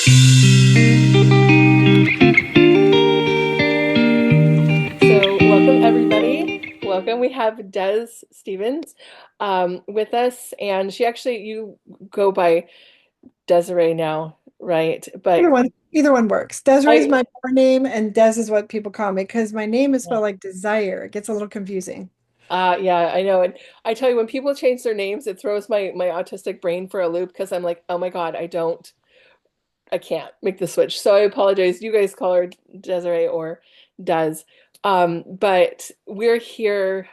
So, welcome everybody. Welcome. We have Des Stevens with us, and you go by Desiree now, right? But Either one works. Desiree is I, my poor name, and Des is what people call me because my name is spelled like desire. It gets a little confusing. yeah, I know. And I tell you, when people change their names, it throws my autistic brain for a loop because I'm like, oh my God, I can't make the switch. So I apologize. You guys call her Desiree or Des. But we're here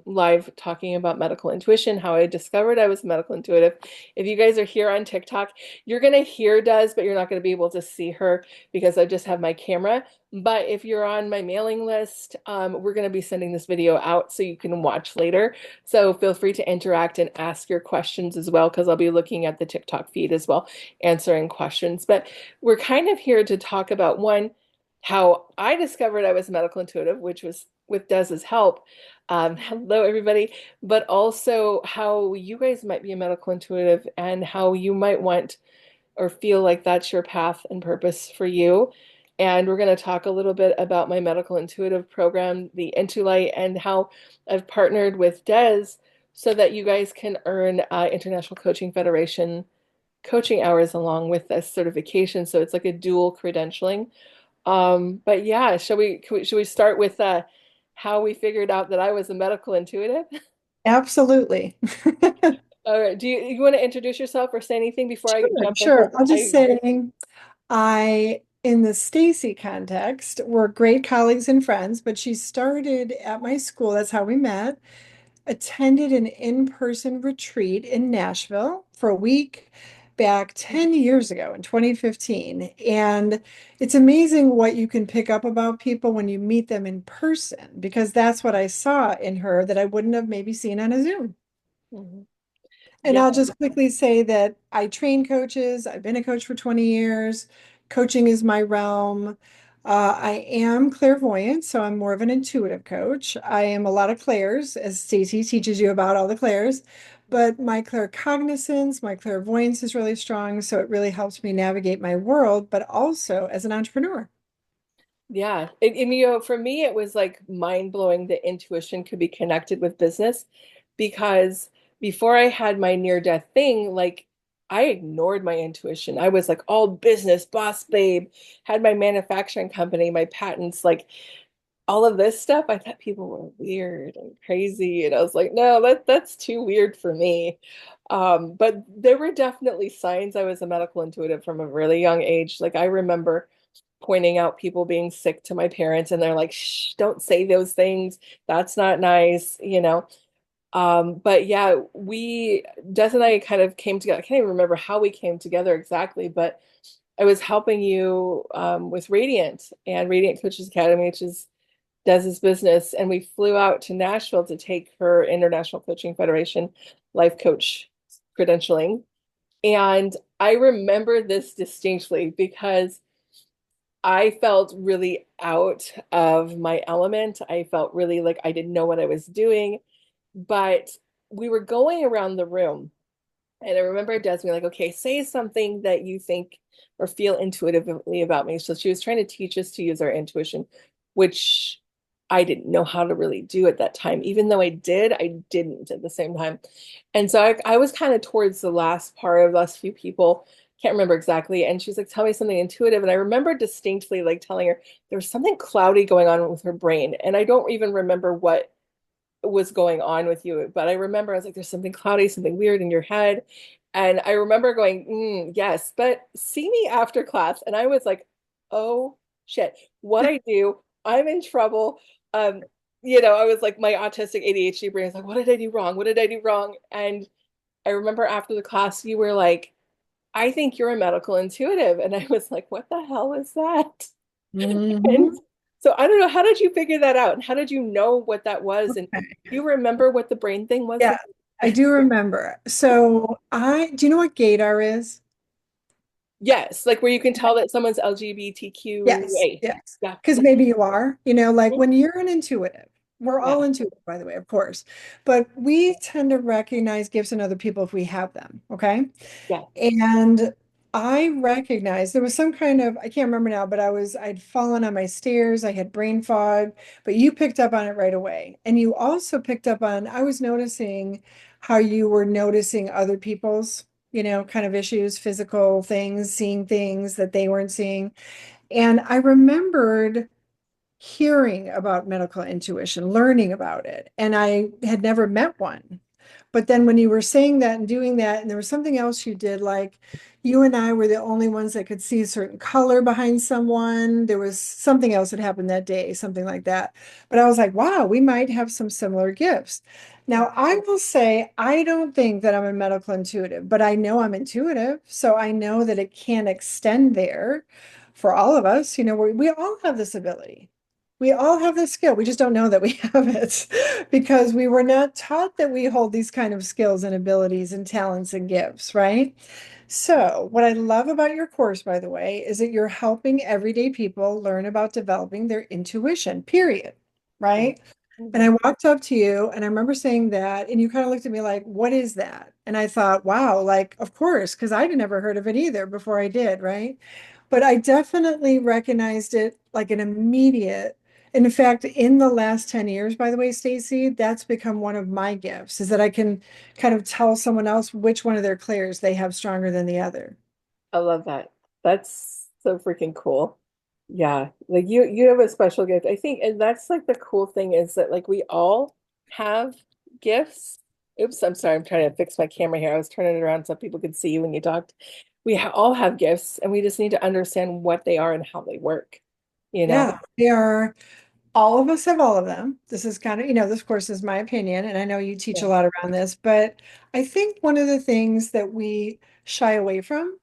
live talking about medical intuition, how I discovered I was medical intuitive. If you guys are here on TikTok, you're going to hear Des, but you're not going to be able to see her because I just have my camera. But if you're on my mailing list, we're going to be sending this video out so you can watch later. So feel free to interact and ask your questions as well, because I'll be looking at the TikTok feed as well, answering questions. But we're kind of here to talk about one, how I discovered I was a medical intuitive, which was with Des's help. Hello, everybody. But also how you guys might be a medical intuitive and how you might want or feel like that's your path and purpose for you. And we're going to talk a little bit about my medical intuitive program, the Intulite, and how I've partnered with Des so that you guys can earn International Coaching Federation coaching hours along with this certification. So it's like a dual credentialing. But yeah, should we start with how we figured out that I was a medical intuitive? Absolutely. All right. Do you want to introduce yourself or say anything before I Sure, jump into sure. I'll just I say in the Stacey context, we're great colleagues and friends, but she started at my school. That's how we met. Attended an in-person retreat in Nashville for a week back 10 years ago in 2015. And it's amazing what you can pick up about people when you meet them in person, because that's what I saw in her that I wouldn't have maybe seen on a Zoom. Mhm. And Yeah. I'll just quickly say that I train coaches. I've been a coach for 20 years. Coaching is my realm. I am clairvoyant, so I'm more of an intuitive coach. I am a lot of clairs, as Stacey teaches you about all the clairs, but my claircognizance, my clairvoyance is really strong, so it really helps me navigate my world, but also as an entrepreneur. Yeah. For me, it was like mind blowing that intuition could be connected with business because before I had my near death thing, like I ignored my intuition. I was like all business, boss babe, had my manufacturing company, my patents, like all of this stuff. I thought people were weird and crazy. And I was like, no, that's too weird for me. But there were definitely signs I was a medical intuitive from a really young age. Like I remember pointing out people being sick to my parents and they're like, shh, don't say those things. That's not nice. But yeah, Des and I kind of came together. I can't even remember how we came together exactly, but I was helping you with Radiant and Radiant Coaches Academy, which is Des's business. And we flew out to Nashville to take her International Coaching Federation life coach credentialing. And I remember this distinctly because I felt really out of my element. I felt really like I didn't know what I was doing. But we were going around the room, and I remember Des being like, okay, say something that you think or feel intuitively about me. So she was trying to teach us to use our intuition, which I didn't know how to really do at that time. Even though I didn't at the same time. And so I was kind of towards the last part of last few people, can't remember exactly. And she's like, tell me something intuitive. And I remember distinctly like telling her there was something cloudy going on with her brain. And I don't even remember what was going on with you. But I remember I was like, there's something cloudy, something weird in your head. And I remember going, yes, but see me after class. And I was like, oh shit, what I do, I'm in trouble. Um, I was like, my autistic ADHD brain is like, what did I do wrong? What did I do wrong? And I remember after the class, you were like, I think you're a medical intuitive. And I was like, what the hell is that? And Mhm. so I don't know, how did you figure that out? And how did you know what that was? And Okay. do you remember what the brain thing was Yeah, again? I do remember. So do you know what gaydar is? Yes, like where you can tell that someone's Yes, LGBTQA. yes. Yeah. Because maybe you are, like when you're an intuitive, we're Yeah. all intuitive, by the way, of course, but we tend to recognize gifts in other people if we have them. Okay. Yeah. And I recognized there was some kind of, I can't remember now, but I'd fallen on my stairs, I had brain fog, but you picked up on it right away. And you also picked up on, I was noticing how you were noticing other people's, kind of issues, physical things, seeing things that they weren't seeing. And I remembered hearing about medical intuition, learning about it, and I had never met one. But then when you were saying that and doing that, and there was something else you did, like you and I were the only ones that could see a certain color behind someone. There was something else that happened that day, something like that. But I was like, wow, we might have some similar gifts. Now, I will say, I don't think that I'm a medical intuitive, but I know I'm intuitive. So I know that it can extend there for all of us. We all have this ability. We all have this skill. We just don't know that we have it because we were not taught that we hold these kind of skills and abilities and talents and gifts, right? So, what I love about your course, by the way, is that you're helping everyday people learn about developing their intuition, period, Yeah. right? And I Mhm. walked up to you and I remember saying that, and you kind of looked at me like, what is that? And I thought, wow, like, of course, because I'd never heard of it either before I did, right? But I definitely recognized it like an immediate. In fact, in the last 10 years, by the way, Stacey, that's become one of my gifts is that I can kind of tell someone else which one of their clairs they have stronger than the other. I love that. That's so freaking cool. Yeah, like you have a special gift. I think, and that's like the cool thing is that like we all have gifts. Oops, I'm sorry. I'm trying to fix my camera here. I was turning it around so people could see you when you talked. We ha all have gifts, and we just need to understand what they are and how they work, you know? Yeah, they are. All of us have all of them. This is kind of, this course is my opinion, and I know you teach a Yeah. lot around this, but I think one of the things that we shy away from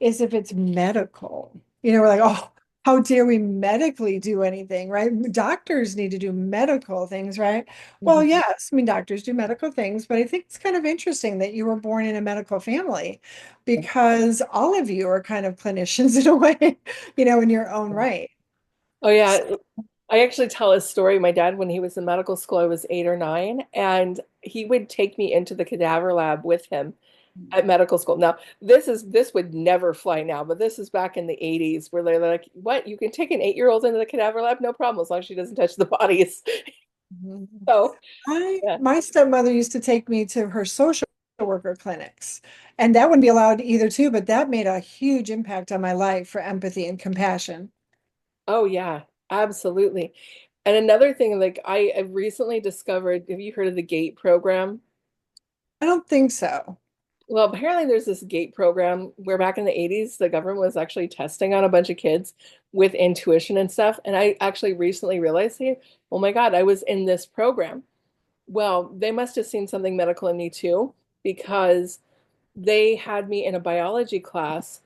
is if it's medical. We're like, oh, how dare we medically do anything, right? Doctors need to do medical things, right? Well, Mhm. yes, I mean, doctors do medical things, but I think it's kind of interesting that you were born in a medical family because all of you are kind of clinicians in a way, in your own right. Oh yeah, I actually tell a story. My dad, when he was in medical school, I was 8 or 9, and he would take me into the cadaver lab with him at medical school. Now, this would never fly now, but this is back in the 80s where they're like, what? You can take an 8-year-old into the cadaver lab? No problem, as long as she doesn't touch the bodies. Mhm. So, I yeah. my stepmother used to take me to her social worker clinics, and that wouldn't be allowed either too, but that made a huge impact on my life for empathy and compassion. Oh yeah, absolutely. And another thing, like I recently discovered, have you heard of the GATE program? I don't think so. Well, apparently there's this GATE program where back in the 80s, the government was actually testing on a bunch of kids with intuition and stuff. And I actually recently realized, hey, oh my God, I was in this program. Well, they must have seen something medical in me too, because they had me in a biology class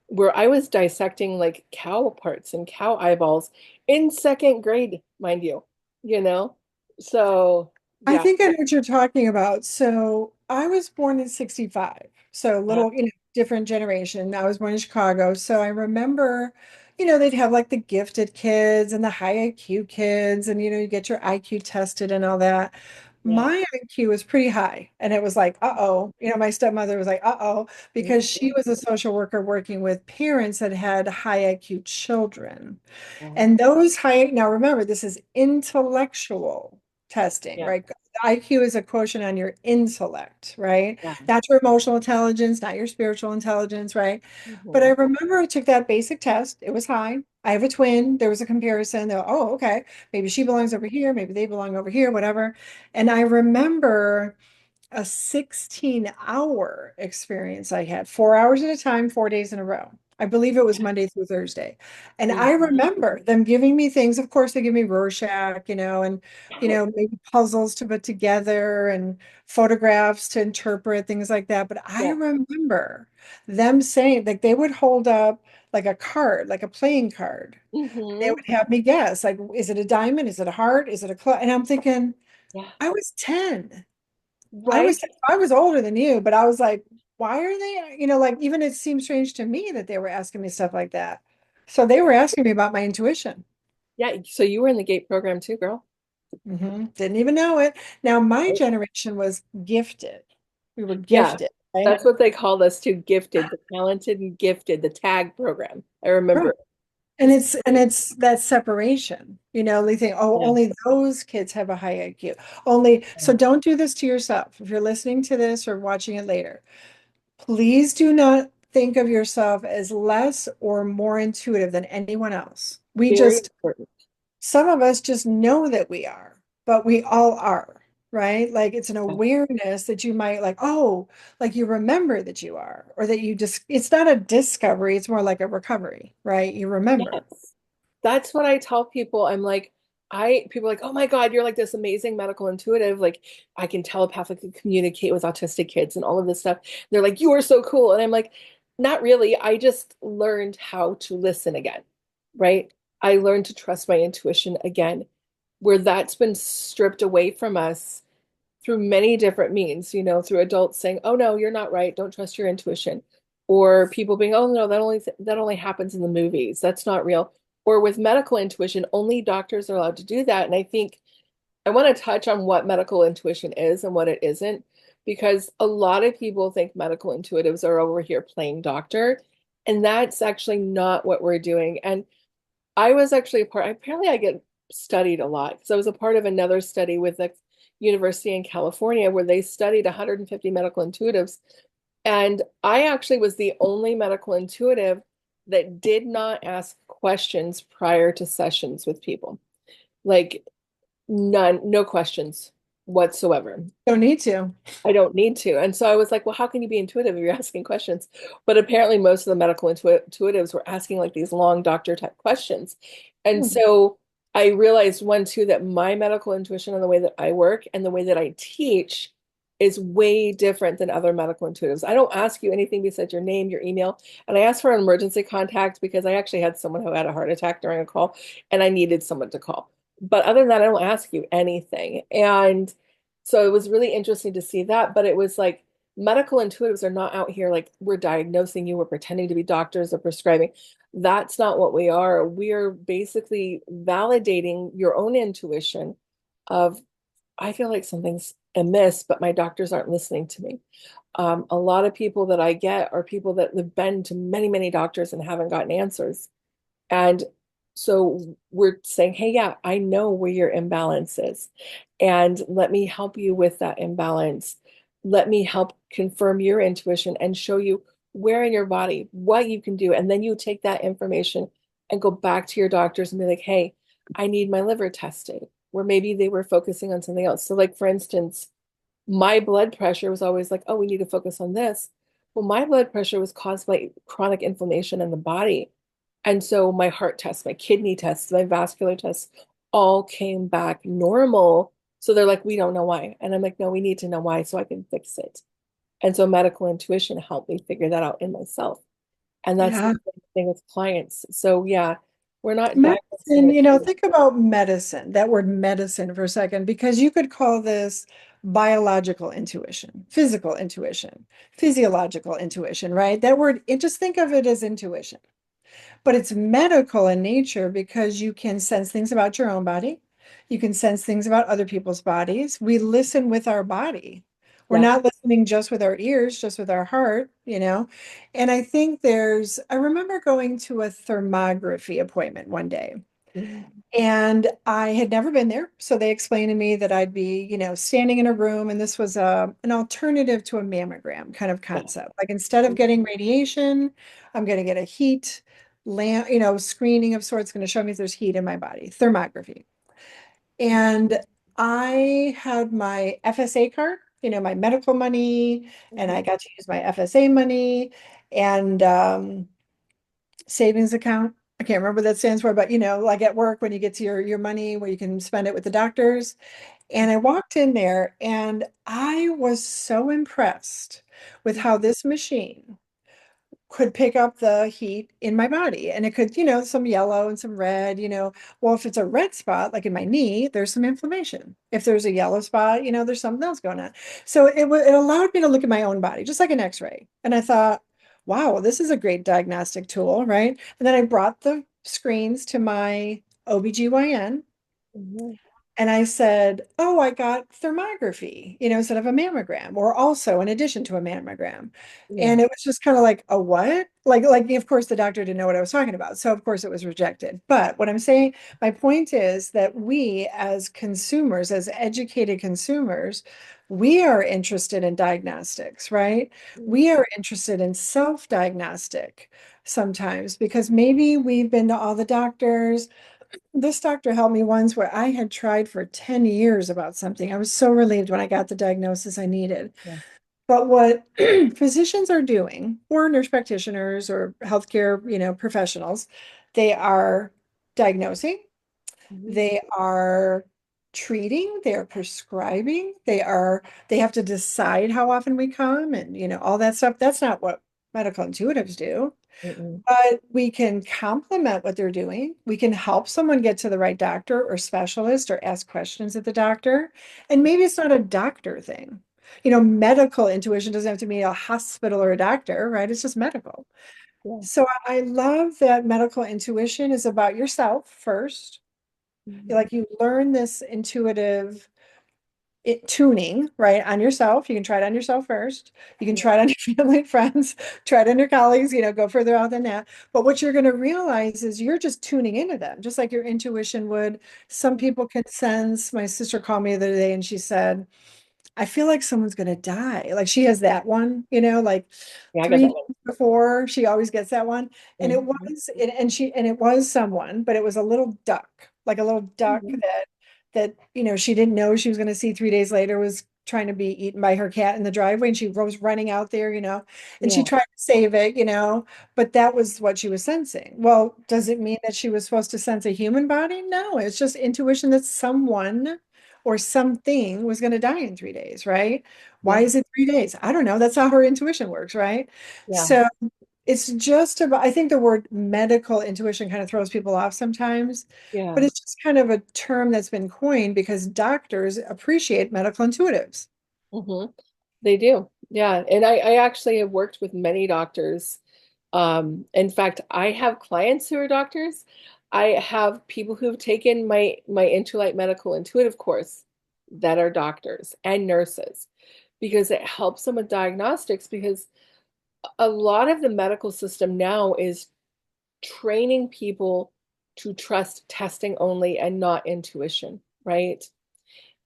where I was dissecting like cow parts and cow eyeballs in second grade, mind you, you know? So, I yeah. think I know what you're talking about. So I was born in 65. So Uh, little, different generation. I was born in Chicago. So I remember, they'd have like the gifted kids and the high IQ kids, and you get your IQ tested and all that. yeah. My IQ was pretty high. And it was like, uh-oh. My stepmother was like, uh-oh, because Mhm. she was a social worker working with parents that had high IQ children. Oh, And those high, now remember, this is intellectual testing, yeah. right? IQ is a quotient on your intellect, right? Yeah. Not your emotional intelligence, not your spiritual intelligence, right? But I Mhm. remember I took that basic test. It was high. I have a twin. There was a comparison. They're, oh, okay. Maybe she belongs over here. Maybe they belong over here, whatever. And I remember a 16-hour experience I had, 4 hours at a time, 4 days in a row. I believe it was Monday through Thursday. And I Mhm. remember them giving me things. Of course, they give me Rorschach, and, maybe puzzles to put together and photographs to interpret, things like that. But I Yeah. remember them saying, like, they would hold up like a card, like a playing card. They Hmm. would have me guess, like, is it a diamond? Is it a heart? Is it a club? And I'm thinking, Yeah. I was 10. I Right. was I was older than you, but I was like, why are they, like even it seemed strange to me that they were asking me stuff like that. So they were asking me about my intuition. Yeah. So you were in the GATE program too, girl. Didn't even know it. Now my Right. generation was gifted. We were Yeah. gifted. right? That's what they called us too, gifted, the talented and gifted, the tag program. I remember. Right. And it's that separation, they think, oh, Yeah. only those kids have a high IQ. Only so don't do this to yourself. If you're listening to this or watching it later, please do not think of yourself as less or more intuitive than anyone else. Very important. Some of us just know that we are, but we all are, right? Like it's an awareness that you might like, oh, like you remember that you are, or that you just, it's not a discovery, it's more like a recovery, right? You remember. Yes. That's what I tell people. I'm like, people are like, oh my God, you're like this amazing medical intuitive. Like, I can telepathically communicate with autistic kids and all of this stuff. They're like, you are so cool. And I'm like, not really. I just learned how to listen again, right? I learned to trust my intuition again, where that's been stripped away from us through many different means, through adults saying, "Oh no, you're not right. Don't trust your intuition." Or people being, "Oh no, that only happens in the movies. That's not real." Or with medical intuition, only doctors are allowed to do that. And I think I want to touch on what medical intuition is and what it isn't, because a lot of people think medical intuitives are over here playing doctor, and that's actually not what we're doing. And I was actually apparently I get studied a lot because I was a part of another study with a university in California where they studied 150 medical intuitives. And I actually was the only medical intuitive that did not ask questions prior to sessions with people. Like none, no questions whatsoever. Don't need to. I don't need to. And so I was like, well, how can you be intuitive if you're asking questions? But apparently, most of the medical intuitives were asking like these long doctor type questions. And Hmm. so I realized one, too, that my medical intuition and the way that I work and the way that I teach is way different than other medical intuitives. I don't ask you anything besides your name, your email. And I asked for an emergency contact because I actually had someone who had a heart attack during a call and I needed someone to call. But other than that, I don't ask you anything. And so it was really interesting to see that, but it was like medical intuitives are not out here like we're diagnosing you, we're pretending to be doctors or prescribing. That's not what we are. We are basically validating your own intuition of, I feel like something's amiss, but my doctors aren't listening to me. A lot of people that I get are people that have been to many, many doctors and haven't gotten answers. And so we're saying, hey, yeah, I know where your imbalance is. And let me help you with that imbalance. Let me help confirm your intuition and show you where in your body, what you can do. And then you take that information and go back to your doctors and be like, hey, I need my liver tested, where maybe they were focusing on something else. So, like, for instance, my blood pressure was always like, oh, we need to focus on this. Well, my blood pressure was caused by chronic inflammation in the body. And so my heart tests, my kidney tests, my vascular tests all came back normal. So they're like, we don't know why. And I'm like, no, we need to know why so I can fix it. And so medical intuition helped me figure that out in myself. And that's the Yeah. same thing with clients. So yeah, we're not diagnosing Medicine, it. think about medicine, that word medicine for a second, because you could call this biological intuition, physical intuition, physiological intuition, right? That word, just think of it as intuition. But it's medical in nature because you can sense things about your own body. You can sense things about other people's bodies. We listen with our body. We're Yeah. not listening just with our ears, just with our heart. And I think I remember going to a thermography appointment one day. Mhm. And I had never been there. So they explained to me that I'd be, standing in a room, and this was an alternative to a mammogram kind of Yeah. concept. Like instead of getting radiation, I'm going to get a heat lamp, screening of sorts, going to show me if there's heat in my body, thermography. And I had my FSA card, my medical money, and Mhm. I got to use my FSA money and savings account. I can't remember what that stands for, but like at work when you get to your money where you can spend it with the doctors. And I walked in there and I was so impressed with how this machine could pick up the heat in my body. And it could, some yellow and some red. Well, if it's a red spot, like in my knee, there's some inflammation. If there's a yellow spot, there's something else going on. So it allowed me to look at my own body, just like an x-ray. And I thought, wow, this is a great diagnostic tool, right? And then I brought the screens to my OBGYN, Mhm. And I said, "Oh, I got thermography, instead of a mammogram, or also in addition to a mammogram." Yeah. And it was just kind of like, "A what?" Like, of course, the doctor didn't know what I was talking about. So, of course, it was rejected. But what I'm saying, my point is that we, as consumers, as educated consumers, we are interested in diagnostics, right? Mhm. We are interested in self-diagnostic sometimes because maybe we've been to all the doctors. This doctor helped me once where I had tried for 10 years about something. I was so relieved when I got the diagnosis I needed. Yeah. But what physicians are doing, or nurse practitioners or healthcare, professionals, they are diagnosing, Mhm. they are treating, they are prescribing, they have to decide how often we come and, all that stuff. That's not what medical intuitives do. Mm-mm. But we can complement what they're doing. We can help someone get to the right doctor or specialist or ask questions at the doctor. And maybe it's not a doctor thing. Medical intuition doesn't have to be a hospital or a doctor, right? It's just medical. Yeah. So I love that medical intuition is about yourself first. Mhm. Like you learn this intuitive tuning, right, on yourself. You can try it on yourself first. You can Yeah. try it on your family and friends, try it on your colleagues, go further out than that. But what you're going to realize is you're just tuning into them, just like your intuition would. Some people can sense. My sister called me the other day and she said, I feel like someone's gonna die. Like she has that one, like Yeah, I got three that days one. before she always gets that one. And it Mhm. was, and it was someone, but it was a little duck, like a little duck Mhm. that she didn't know she was gonna see 3 days later was trying to be eaten by her cat in the driveway, and she was running out there, and she Yeah. tried to save it, but that was what she was sensing. Well, does it mean that she was supposed to sense a human body? No, it's just intuition that someone or something was going to die in 3 days, right? Why Yeah. is it 3 days? I don't know. That's how her intuition works, right? Yeah. So it's just about, I think the word medical intuition kind of throws people off sometimes, but Yeah. it's just kind of a term that's been coined because doctors appreciate medical intuitives. Hmm. They do. Yeah. And I actually have worked with many doctors. In fact, I have clients who are doctors. I have people who've taken my Intuit Medical Intuitive course that are doctors and nurses because it helps them with diagnostics because a lot of the medical system now is training people to trust testing only and not intuition, right?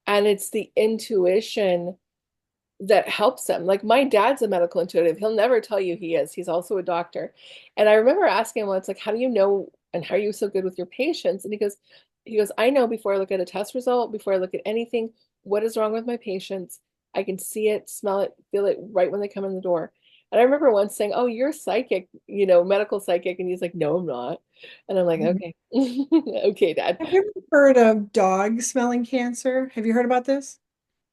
And it's the intuition that helps them. Like my dad's a medical intuitive. He'll never tell you he is. He's also a doctor. And I remember asking him once, like, how do you know and how are you so good with your patients? And he goes, I know before I look at a test result, before I look at anything, what is wrong with my patients. I can see it, smell it, feel it right when they come in the door. And I remember once saying, oh, you're psychic, medical psychic. And he's like, no, I'm not. And I'm like, Mhm. okay. Okay, Dad. Have you ever heard of dog smelling cancer? Have you heard about this?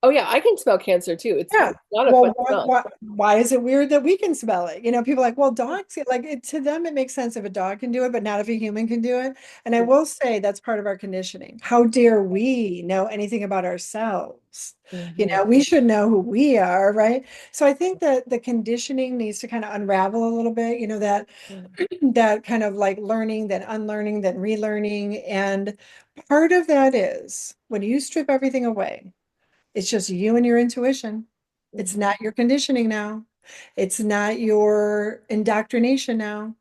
Oh yeah, I can smell cancer too. It's Yeah. not a Well, fun smell. why is it weird that we can smell it? People are like, well, dogs, like to them, it makes sense if a dog can do it, but not if a human can do it. And I will say that's part of our conditioning. How dare we know anything about ourselves? Mhm. We should know who we are, right? So I think that the conditioning needs to kind of unravel a little bit, that that kind of like learning, then unlearning, then relearning. And part of that is when you strip everything away. It's just you and your intuition. It's Mhm. not your conditioning now. It's not your indoctrination now.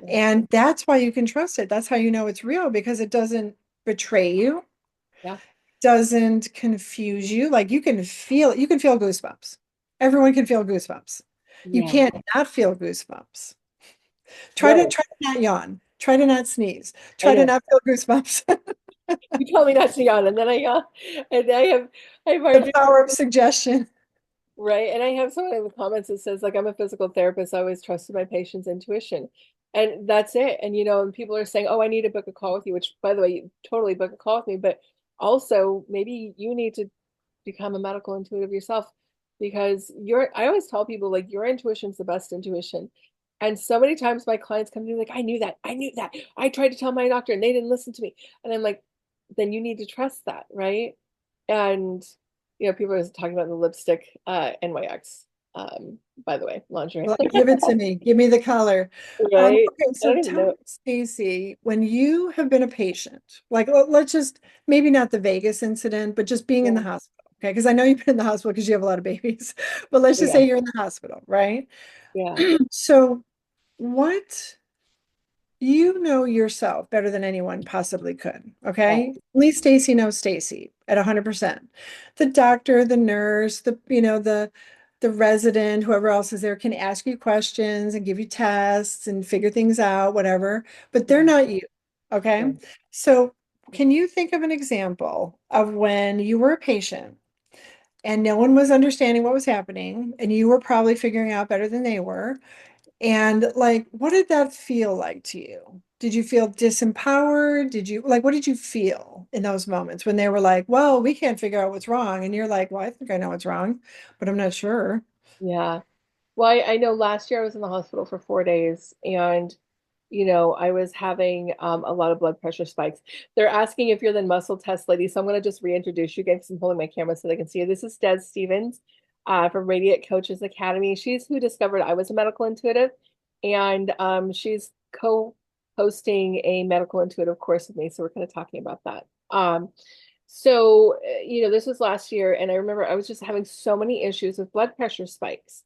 Yeah. And that's why you can trust it. That's how you know it's real because it doesn't betray you, Yeah. doesn't confuse you. Like you can feel goosebumps. Everyone can feel goosebumps. You Yeah. can't not feel goosebumps. Right. Try to not yawn. Try to not sneeze. I Try to know. not feel goosebumps. You tell me not to yawn, and then I yawn. And I have The Arjun, power of suggestion. right? And I have someone in the comments that says, like, I'm a physical therapist. I always trusted my patient's intuition. And that's it. And, and people are saying, oh, I need to book a call with you, which, by the way, you totally book a call with me. But also, maybe you need to become a medical intuitive yourself because I always tell people, like, your intuition's the best intuition. And so many times my clients come to me like, I knew that. I knew that. I tried to tell my doctor and they didn't listen to me. And I'm like, then you need to trust that, right? And people are talking about the lipstick NYX. by the way, lingerie. Like, give it to me. Give me the color. Right? Okay, I so don't even tell me, know. Stacey, when you have been a patient, like let's just maybe not the Vegas incident, but just being in the Yeah. hospital, okay? Because I know you've been in the hospital because you have a lot of babies, but let's just Yeah. say you're in the hospital, right? Yeah. So what you know yourself better than anyone possibly could, Yeah. okay? Only Stacey knows Stacey at 100%. The doctor, the nurse, the resident, whoever else is there can ask you questions and give you tests and figure things out, whatever, but they're Yeah. not you, okay? Yeah. So can you think of an example of when you were a patient and no one was understanding what was happening and you were probably figuring out better than they were? And like, what did that feel like to you? Did you feel disempowered? Did you like, what did you feel in those moments when they were like, well, we can't figure out what's wrong? And you're like, well, I think I know what's wrong, but I'm not sure. Yeah. Well, I know last year I was in the hospital for 4 days and, I was having a lot of blood pressure spikes. They're asking if you're the muscle test lady. So I'm going to just reintroduce you again because I'm holding my camera so they can see you. This is Des Stevens from Radiant Coaches Academy. She's who discovered I was a medical intuitive. And she's co-hosting a medical intuitive course with me. So we're kind of talking about that. This was last year. And I remember I was just having so many issues with blood pressure spikes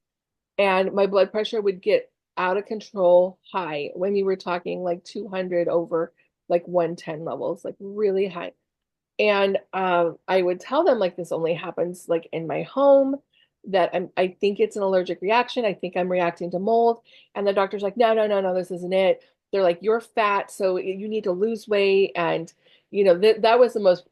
and my blood pressure would get out of control high when we were talking like 200 over like 110 levels, like really high. And I would tell them like this only happens like in my home, that I think it's an allergic reaction. I think I'm reacting to mold. And the doctor's like, no, no, no, no, this isn't it. They're like, you're fat, so you need to lose weight. And that was the most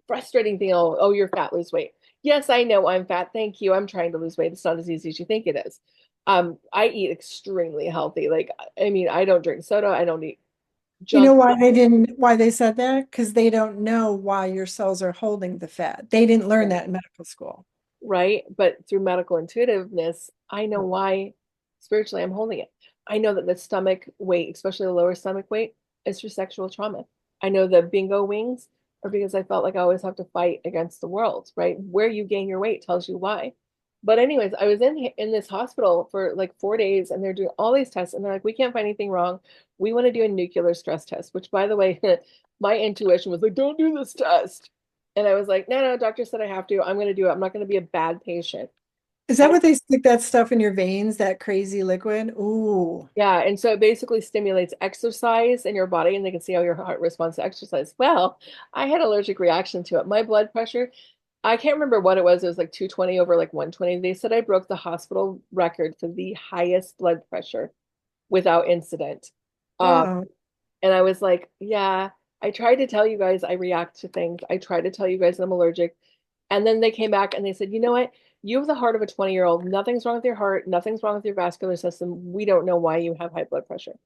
frustrating thing. Oh, you're fat, lose weight. Yes, I know I'm fat. Thank you. I'm trying to lose weight. It's not as easy as you think it is. I eat extremely healthy. Like, I mean, I don't drink soda. I don't eat You know junk why they didn't, why they said that? Because they don't know why your cells are holding the fat. They didn't learn food. that in medical school. Right? But through medical intuitiveness, I know why spiritually I'm holding it. I know that the stomach weight, especially the lower stomach weight, is for sexual trauma. I know the bingo wings are because I felt like I always have to fight against the world, right? Where you gain your weight tells you why. But anyways, I was in this hospital for like 4 days and they're doing all these tests and they're like, we can't find anything wrong. We want to do a nuclear stress test, which by the way, my intuition was like, don't do this test. And I was like, no, no, doctor said I have to. I'm going to do it. I'm not going to be a bad patient. Is that And what they stick that stuff in your veins, that crazy liquid? Ooh, yeah, and so it basically stimulates exercise in your body, and they can see how your heart responds to exercise. Well, I had allergic reaction to it. My blood pressure, I can't remember what it was. It was like 220 over like 120. They said I broke the hospital record for the highest blood pressure without incident. Um, wow. And I was like, yeah, I tried to tell you guys I react to things. I tried to tell you guys I'm allergic. And then they came back and they said, you know what? You have the heart of a 20-year-old. Nothing's wrong with your heart. Nothing's wrong with your vascular system. We don't know why you have high blood pressure.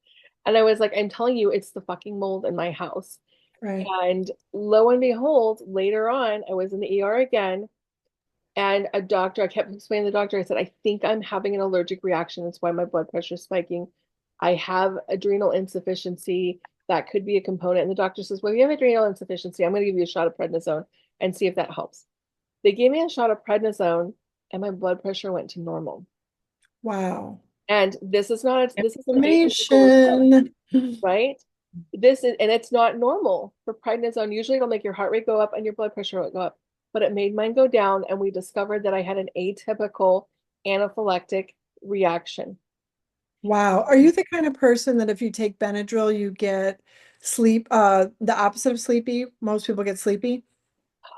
And I was like, I'm telling you, it's the fucking mold in my house. Right. And lo and behold, later on, I was in the ER again. And a doctor, I kept explaining to the doctor, I said, I think I'm having an allergic reaction. That's why my blood pressure is spiking. I have adrenal insufficiency. That could be a component. And the doctor says, well, if you have adrenal insufficiency, I'm going to give you a shot of prednisone and see if that helps. They gave me a shot of prednisone and my blood pressure went to normal. Wow. And this is an atypical result, Information. right? This is, and it's not normal for prednisone. Usually it'll make your heart rate go up and your blood pressure will go up, but it made mine go down. And we discovered that I had an atypical anaphylactic reaction. Wow. Are you the kind of person that if you take Benadryl, you get sleep, the opposite of sleepy? Most people get sleepy.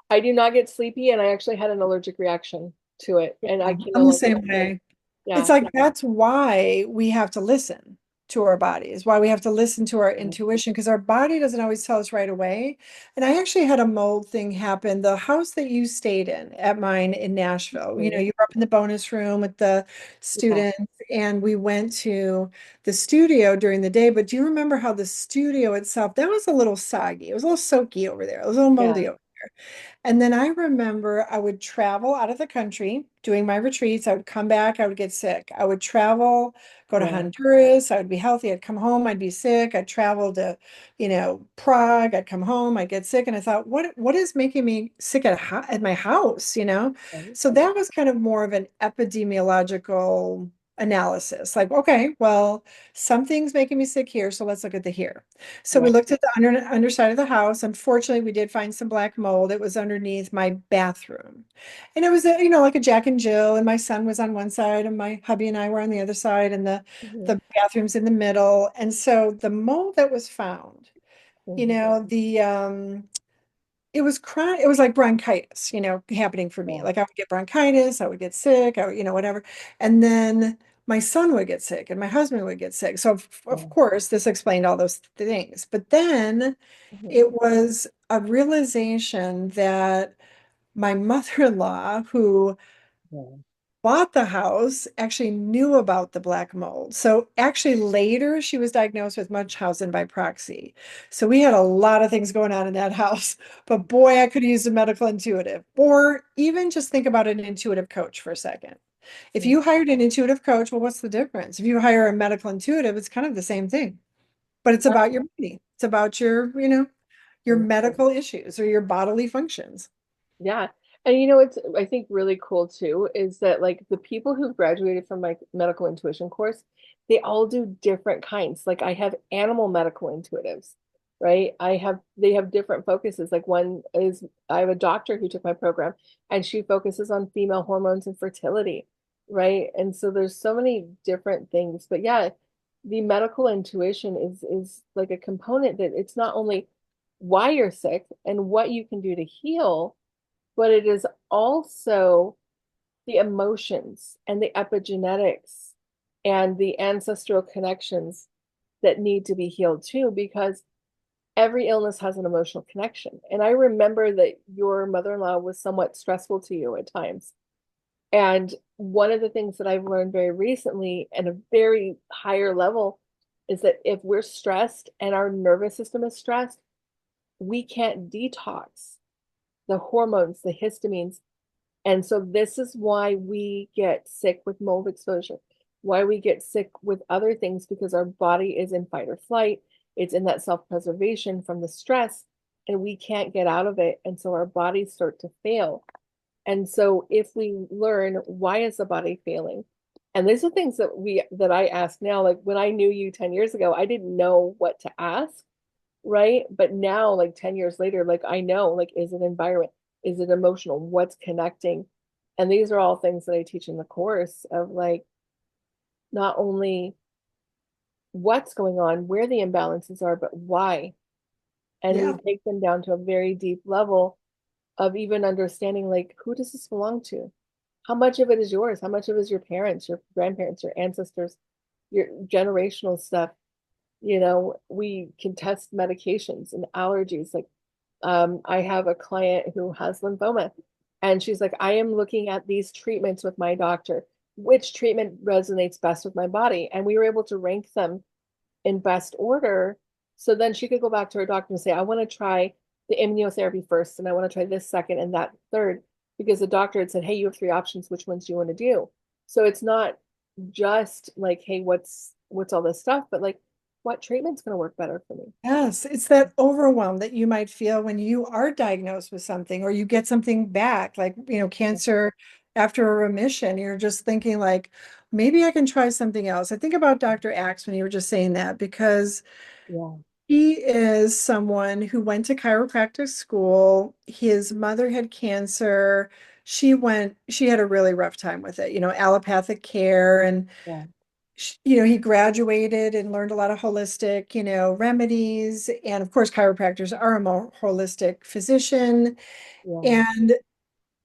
I do not get sleepy, and I actually had an allergic reaction to it, and I can no I'm the longer same sleep. way. It's Yeah, like that's why we have to listen to our bodies, why we have to listen to our yeah. intuition, because our body doesn't always tell us right away. And I actually had a mold thing happen. The house that you stayed in at mine in Nashville, you know, Mhm. you were up in the bonus room with the Yeah, students, and we went to the studio during the day. But do you remember how the studio itself, that was a little soggy? It was a little soaky over there. It was a little yeah, moldy over there. And then I remember I would travel out of the country doing my retreats. I would come back, I would get sick. I would travel, go to Yeah. Honduras, I would be healthy. I'd come home, I'd be sick. I'd travel to, Prague, I'd come home, I'd get sick. And I thought, what is making me sick at my house, you know? Right. So that was kind of more of an epidemiological analysis. Like, okay, well, something's making me sick here, so let's look at the here. So we Right. looked at the underside of the house. Unfortunately, we did find some black mold. It was underneath my bathroom. And it was, like a Jack and Jill, and my son was on one side, and my hubby and I were on the other side, and the Mhm. the bathroom's in the middle. And so the mold that was found, Mhm. the it was chronic, it was like bronchitis, happening for me. Yeah. Like I would get bronchitis, I would get sick, I would, whatever. And then my son would get sick and my husband would get sick. So of Yeah. course, this explained all those things. But then Mhm. it was a realization that my mother-in-law, who Yeah. bought the house, actually knew about the black mold. So actually later she was diagnosed with Munchausen by proxy. So we had a lot of things going on in that house. But boy, I could have used a medical intuitive. Or even just think about an intuitive coach for a second. If Yeah. you hired an intuitive coach, well, what's the difference? If you hire a medical intuitive, it's kind of the same thing. But it's about your body. It's about your Yeah. medical issues or your bodily functions. Yeah. And it's I think really cool too is that like the people who've graduated from my medical intuition course, they all do different kinds. Like I have animal medical intuitives, right? They have different focuses. Like one is I have a doctor who took my program and she focuses on female hormones and fertility, right? And so there's so many different things. But yeah, the medical intuition is like a component that it's not only why you're sick and what you can do to heal, but it is also the emotions and the epigenetics and the ancestral connections that need to be healed too, because every illness has an emotional connection. And I remember that your mother-in-law was somewhat stressful to you at times. And one of the things that I've learned very recently at a very higher level is that if we're stressed and our nervous system is stressed, we can't detox the hormones, the histamines. And so this is why we get sick with mold exposure, why we get sick with other things, because our body is in fight or flight. It's in that self-preservation from the stress, and we can't get out of it. And so our bodies start to fail. And so if we learn why is the body failing? And these are things that I ask now. Like when I knew you 10 years ago, I didn't know what to ask, right? But now, like 10 years later, like I know, like, is it environment? Is it emotional? What's connecting? And these are all things that I teach in the course of like not only what's going on, where the imbalances are, but why. And we Yeah. take them down to a very deep level of even understanding like who does this belong to? How much of it is yours? How much of it is your parents, your grandparents, your ancestors, your generational stuff? We can test medications and allergies. Like, I have a client who has lymphoma, and she's like, I am looking at these treatments with my doctor. Which treatment resonates best with my body? And we were able to rank them in best order. So then she could go back to her doctor and say, I want to try the immunotherapy first, and I want to try this second and that third, because the doctor had said, hey, you have three options. Which ones do you want to do? So it's not just like, hey, what's all this stuff, but like, what treatment's going to work better for me? Yes, it's that overwhelm that you might feel when you are diagnosed with something or you get something back, like, cancer after a remission. You're just thinking like, maybe I can try something else. I think about Dr. Axe when you were just saying that because Yeah, he is someone who went to chiropractic school. His mother had cancer. She had a really rough time with it, allopathic care and yeah, he graduated and learned a lot of holistic, remedies. And of course, chiropractors are a more holistic physician. yeah,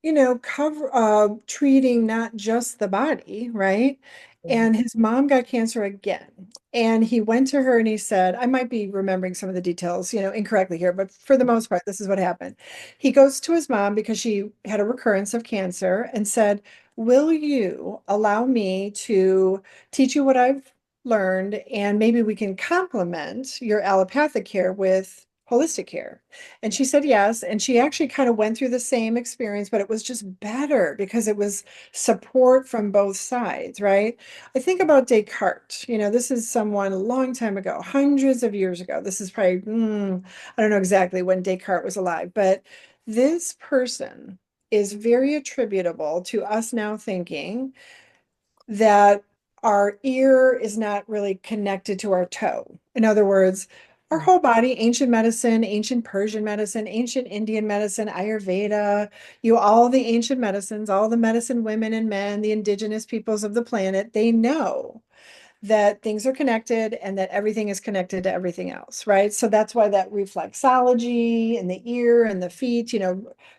And cover treating not just the body, right? yeah, And his mom got cancer again. And he went to her and he said, I might be remembering some of the details, incorrectly here, but for the most part, this is what happened. He goes to his mom because she had a recurrence of cancer and said, will you allow me to teach you what I've learned? And maybe we can complement your allopathic care with holistic care? And she said yes. And she actually kind of went through the same experience, but it was just better because it was support from both sides, right? I think about Descartes. This is someone a long time ago, hundreds of years ago. This is probably, I don't know exactly when Descartes was alive, but this person is very attributable to us now thinking that our ear is not really connected to our toe. In other words, our Mm. whole body, ancient medicine, ancient Persian medicine, ancient Indian medicine, Ayurveda, all the ancient medicines, all the medicine women and men, the indigenous peoples of the planet, they know that things are connected and that everything is connected to everything else, right? So that's why that reflexology in the ear and the feet,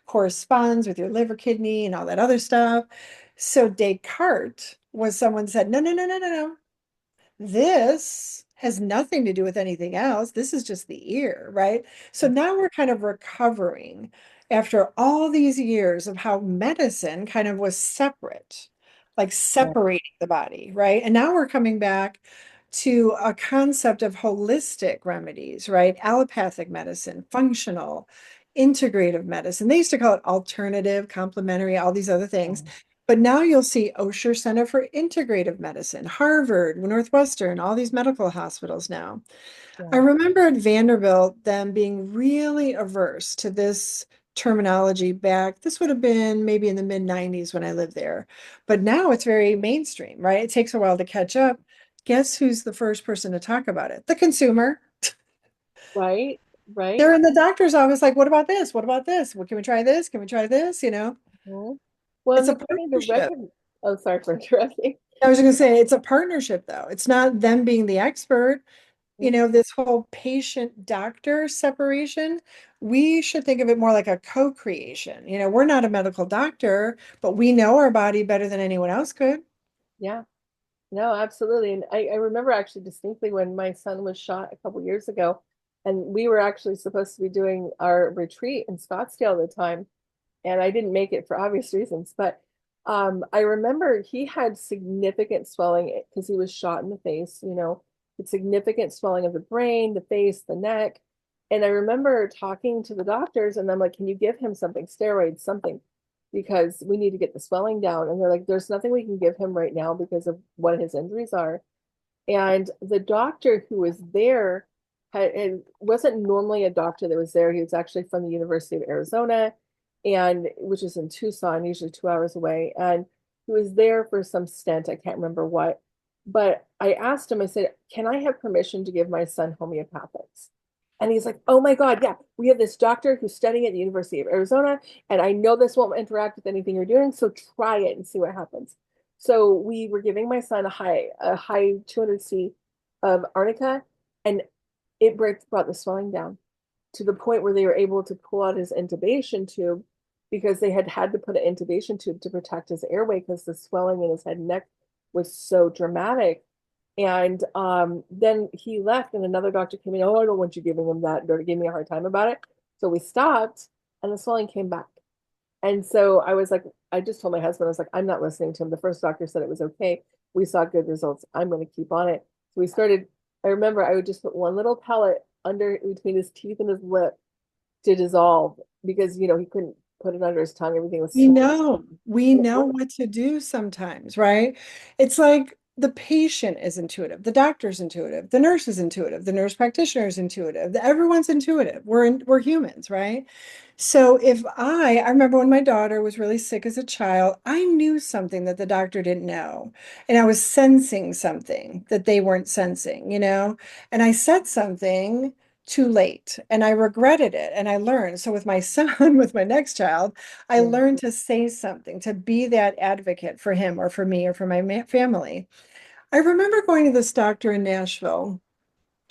corresponds with your liver, kidney, and all that other stuff. So Descartes was someone said, no, no, no, no, no, no. This has nothing to do with anything else. This is just the ear, right? So now we're kind of recovering after all these years of how medicine kind of was separate, like Yeah. separating the body, right? And now we're coming back to a concept of holistic remedies, right? Allopathic medicine, functional, integrative medicine. They used to call it alternative, complementary, all these other things. But now you'll see Osher Center for Integrative Medicine, Harvard, Northwestern, all these medical hospitals now. I Yeah. remember at Vanderbilt them being really averse to this terminology back. This would have been maybe in the mid 90s when I lived there. But now it's very mainstream, right? It takes a while to catch up. Guess who's the first person to talk about it? The consumer. Right. Right. They're in the doctor's office, like, what about this? What about this? What can we try this? Can we try this? Mhm. Well, and It's a they're starting to partnership. recognize. Oh, sorry for interrupting. I was going to say it's a partnership, though. It's not them being the expert. This whole patient doctor separation, we should think of it more like a co-creation. We're not a medical doctor, but we know our body better than anyone else could. Yeah. No, absolutely. And I remember actually distinctly when my son was shot a couple years ago, and we were actually supposed to be doing our retreat in Scottsdale at the time, and I didn't make it for obvious reasons. But I remember he had significant swelling because he was shot in the face, with significant swelling of the brain, the face, the neck. And I remember talking to the doctors, and I'm like, can you give him something, steroids, something? Because we need to get the swelling down. And they're like, there's nothing we can give him right now because of what his injuries are. And the doctor who was there it wasn't normally a doctor that was there. He was actually from the University of Arizona, and which is in Tucson, usually 2 hours away. And he was there for some stent. I can't remember what. But I asked him, I said, can I have permission to give my son homeopathics? And he's like, oh my God, yeah, we have this doctor who's studying at the University of Arizona, and I know this won't interact with anything you're doing, so try it and see what happens. So we were giving my son a high 200C of arnica, and it brought the swelling down to the point where they were able to pull out his intubation tube because they had to put an intubation tube to protect his airway because the swelling in his head and neck was so dramatic. And then he left, and another doctor came in. Oh, I don't want you giving him that. They gave me a hard time about it. So we stopped, and the swelling came back. And so I was like, I just told my husband, I was like, I'm not listening to him. The first doctor said it was okay. We saw good results. I'm going to keep on it. So we started. I remember I would just put one little pellet under between his teeth and his lip to dissolve because he couldn't put it under his tongue. Everything was We swollen. know, we And it know worked. what to do sometimes, right? It's like the patient is intuitive, the doctor's intuitive, the nurse is intuitive, the nurse practitioner is intuitive, everyone's intuitive. We're humans, right? So if I remember when my daughter was really sick as a child, I knew something that the doctor didn't know. And I was sensing something that they weren't sensing. And I said something too late and I regretted it and I learned. So with my son, with my next child, I Yeah. learned to say something, to be that advocate for him or for me or for my family. I remember going to this doctor in Nashville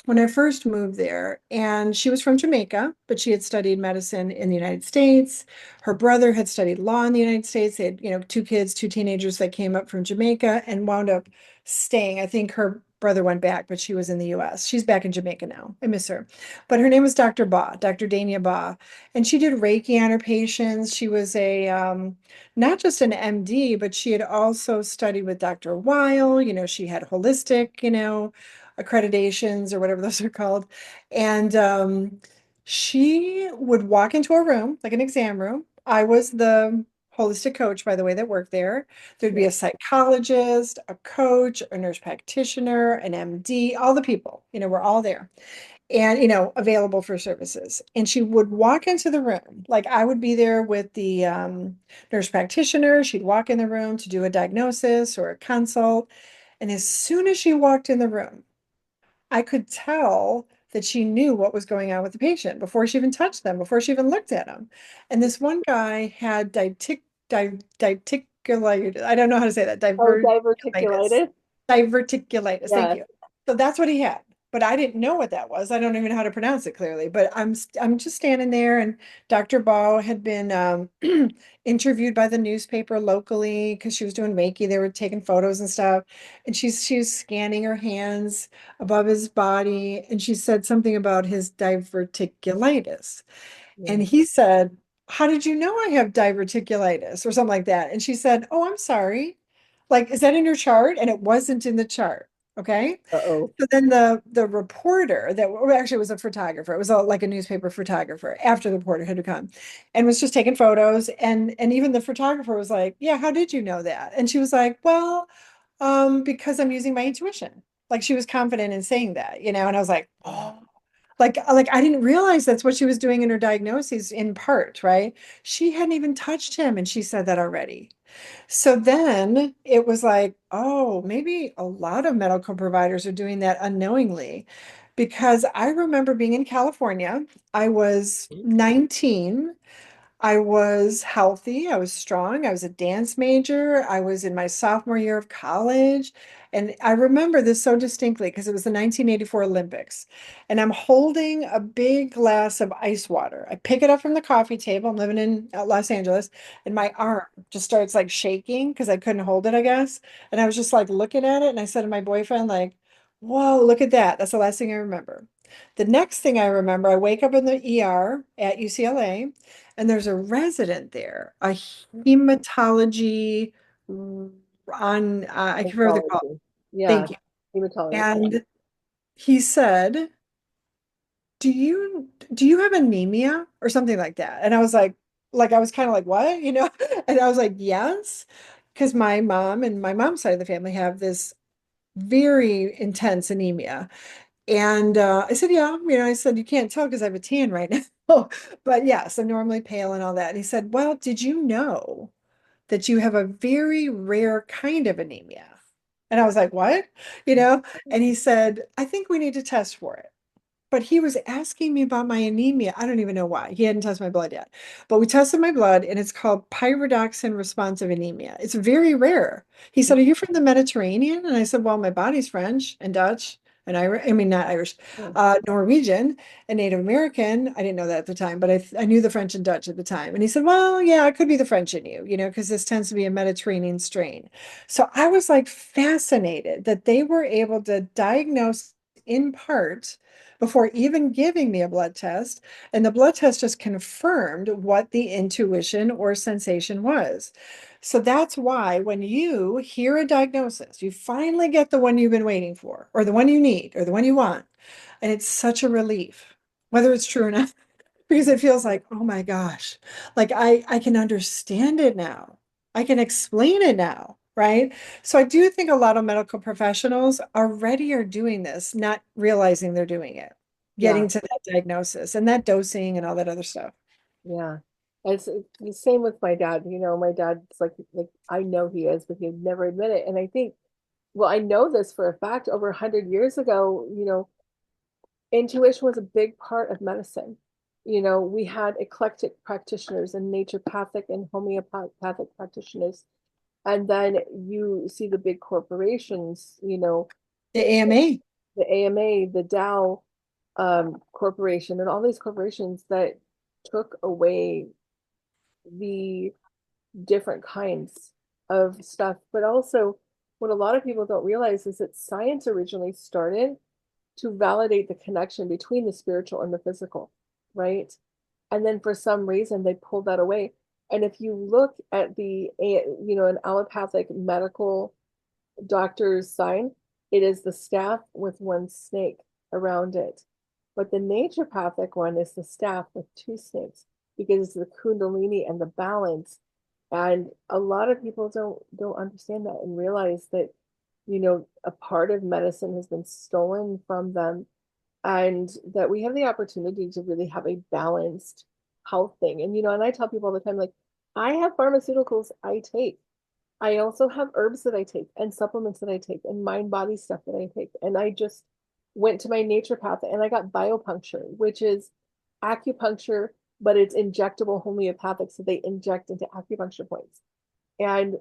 when I first moved there, and she was from Jamaica, but she had studied medicine in the United States. Her brother had studied law in the United States. They had, two kids, two teenagers that came up from Jamaica and wound up staying. I think her brother went back, but she was in the US. She's back in Jamaica now. I miss her. But her name was Dr. Ba, Dr. Dania Ba, and she did Reiki on her patients. She was not just an MD, but she had also studied with Dr. Weil. She had holistic, accreditations or whatever those are called. And She would walk into a room, like an exam room. I was the holistic coach, by the way, that worked there. There'd be Yeah. a psychologist, a coach, a nurse practitioner, an MD, all the people, were all there and, available for services. And she would walk into the room, like I would be there with the nurse practitioner. She'd walk in the room to do a diagnosis or a consult. And as soon as she walked in the room, I could tell that she knew what was going on with the patient before she even touched them, before she even looked at them. And this one guy had diverticulitis. I don't know how to say that. Oh, Diverticulitis. diverticulitis. Diverticulitis. Thank Yes. you. So that's what he had. But I didn't know what that was. I don't even know how to pronounce it clearly. But I'm just standing there, and Dr. Ball had been interviewed by the newspaper locally because she was doing Reiki. They were taking photos and stuff, and she's scanning her hands above his body, and she said something about his diverticulitis. And Yeah. he said, "How did you know I have diverticulitis?" or something like that. And she said, "Oh, I'm sorry. Like, is that in your chart?" And it wasn't in the chart. Okay. Uh-oh. So then the reporter that well, actually it was a photographer, it was like a newspaper photographer after the reporter had come and was just taking photos. And even the photographer was like, "Yeah, how did you know that?" And she was like, "Well, because I'm using my intuition." Like she was confident in saying that, and I was like, Yeah. "Oh." Like I didn't realize that's what she was doing in her diagnosis in part, right? She hadn't even touched him and she said that already. So then it was like, oh, maybe a lot of medical providers are doing that unknowingly. Because I remember being in California, I was 19. I was healthy. I was strong. I was a dance major. I was in my sophomore year of college. And I remember this so distinctly because it was the 1984 Olympics. And I'm holding a big glass of ice water. I pick it up from the coffee table. I'm living in Los Angeles, and my arm just starts like shaking because I couldn't hold it, I guess. And I was just like looking at it. And I said to my boyfriend, like, whoa, look at that. That's the last thing I remember. The next thing I remember, I wake up in the ER at UCLA and there's a resident there, a hematology I can't remember what they call it. Hematology. Yeah. Thank you. Hematologist. And he said, do you have anemia or something like that? And I was like I was kind of like, what? And I was like, yes, because my mom and my mom's side of the family have this very intense anemia. And I said, yeah, I said, you can't tell because I have a tan right now. But yes, I'm normally pale and all that. And he said, well, did you know that you have a very rare kind of anemia? And I was like, what? And he said, I think we need to test for it. But he was asking me about my anemia. I don't even know why. He hadn't tested my blood yet. But we tested my blood, and it's called pyridoxine responsive anemia. It's very rare. He said, are you from the Mediterranean? And I said, well, my body's French and Dutch and Irish. I mean, not Irish, Yeah. Norwegian and Native American. I didn't know that at the time, but I knew the French and Dutch at the time. And he said, well, yeah, it could be the French in you, because this tends to be a Mediterranean strain. So I was like fascinated that they were able to diagnose in part before even giving me a blood test. And the blood test just confirmed what the intuition or sensation was. So that's why when you hear a diagnosis, you finally get the one you've been waiting for, or the one you need, or the one you want. And it's such a relief, whether it's true or not, because it feels like, oh my gosh, like I can understand it now. I can explain it now, right? So I do think a lot of medical professionals already are doing this, not realizing they're doing it, Yeah. getting to that diagnosis and that dosing and all that other stuff. Yeah. It's the same with my dad. My dad's like I know he is, but he'd never admit it. And I think, well, I know this for a fact, over 100 years ago, intuition was a big part of medicine. We had eclectic practitioners and naturopathic and homeopathic practitioners. And then you see the big corporations, The AMA. the AMA, the Dow Corporation, and all these corporations that took away the different kinds of stuff. But also, what a lot of people don't realize is that science originally started to validate the connection between the spiritual and the physical, right? And then for some reason, they pulled that away. And if you look at an allopathic medical doctor's sign, it is the staff with one snake around it. But the naturopathic one is the staff with two snakes because it's the kundalini and the balance. And a lot of people don't understand that and realize that, a part of medicine has been stolen from them and that we have the opportunity to really have a balanced health thing. And and I tell people all the time, like, I have pharmaceuticals I take. I also have herbs that I take and supplements that I take and mind body stuff that I take. And I just went to my naturopath and I got biopuncture, which is acupuncture, but it's injectable homeopathic. So they inject into acupuncture points. And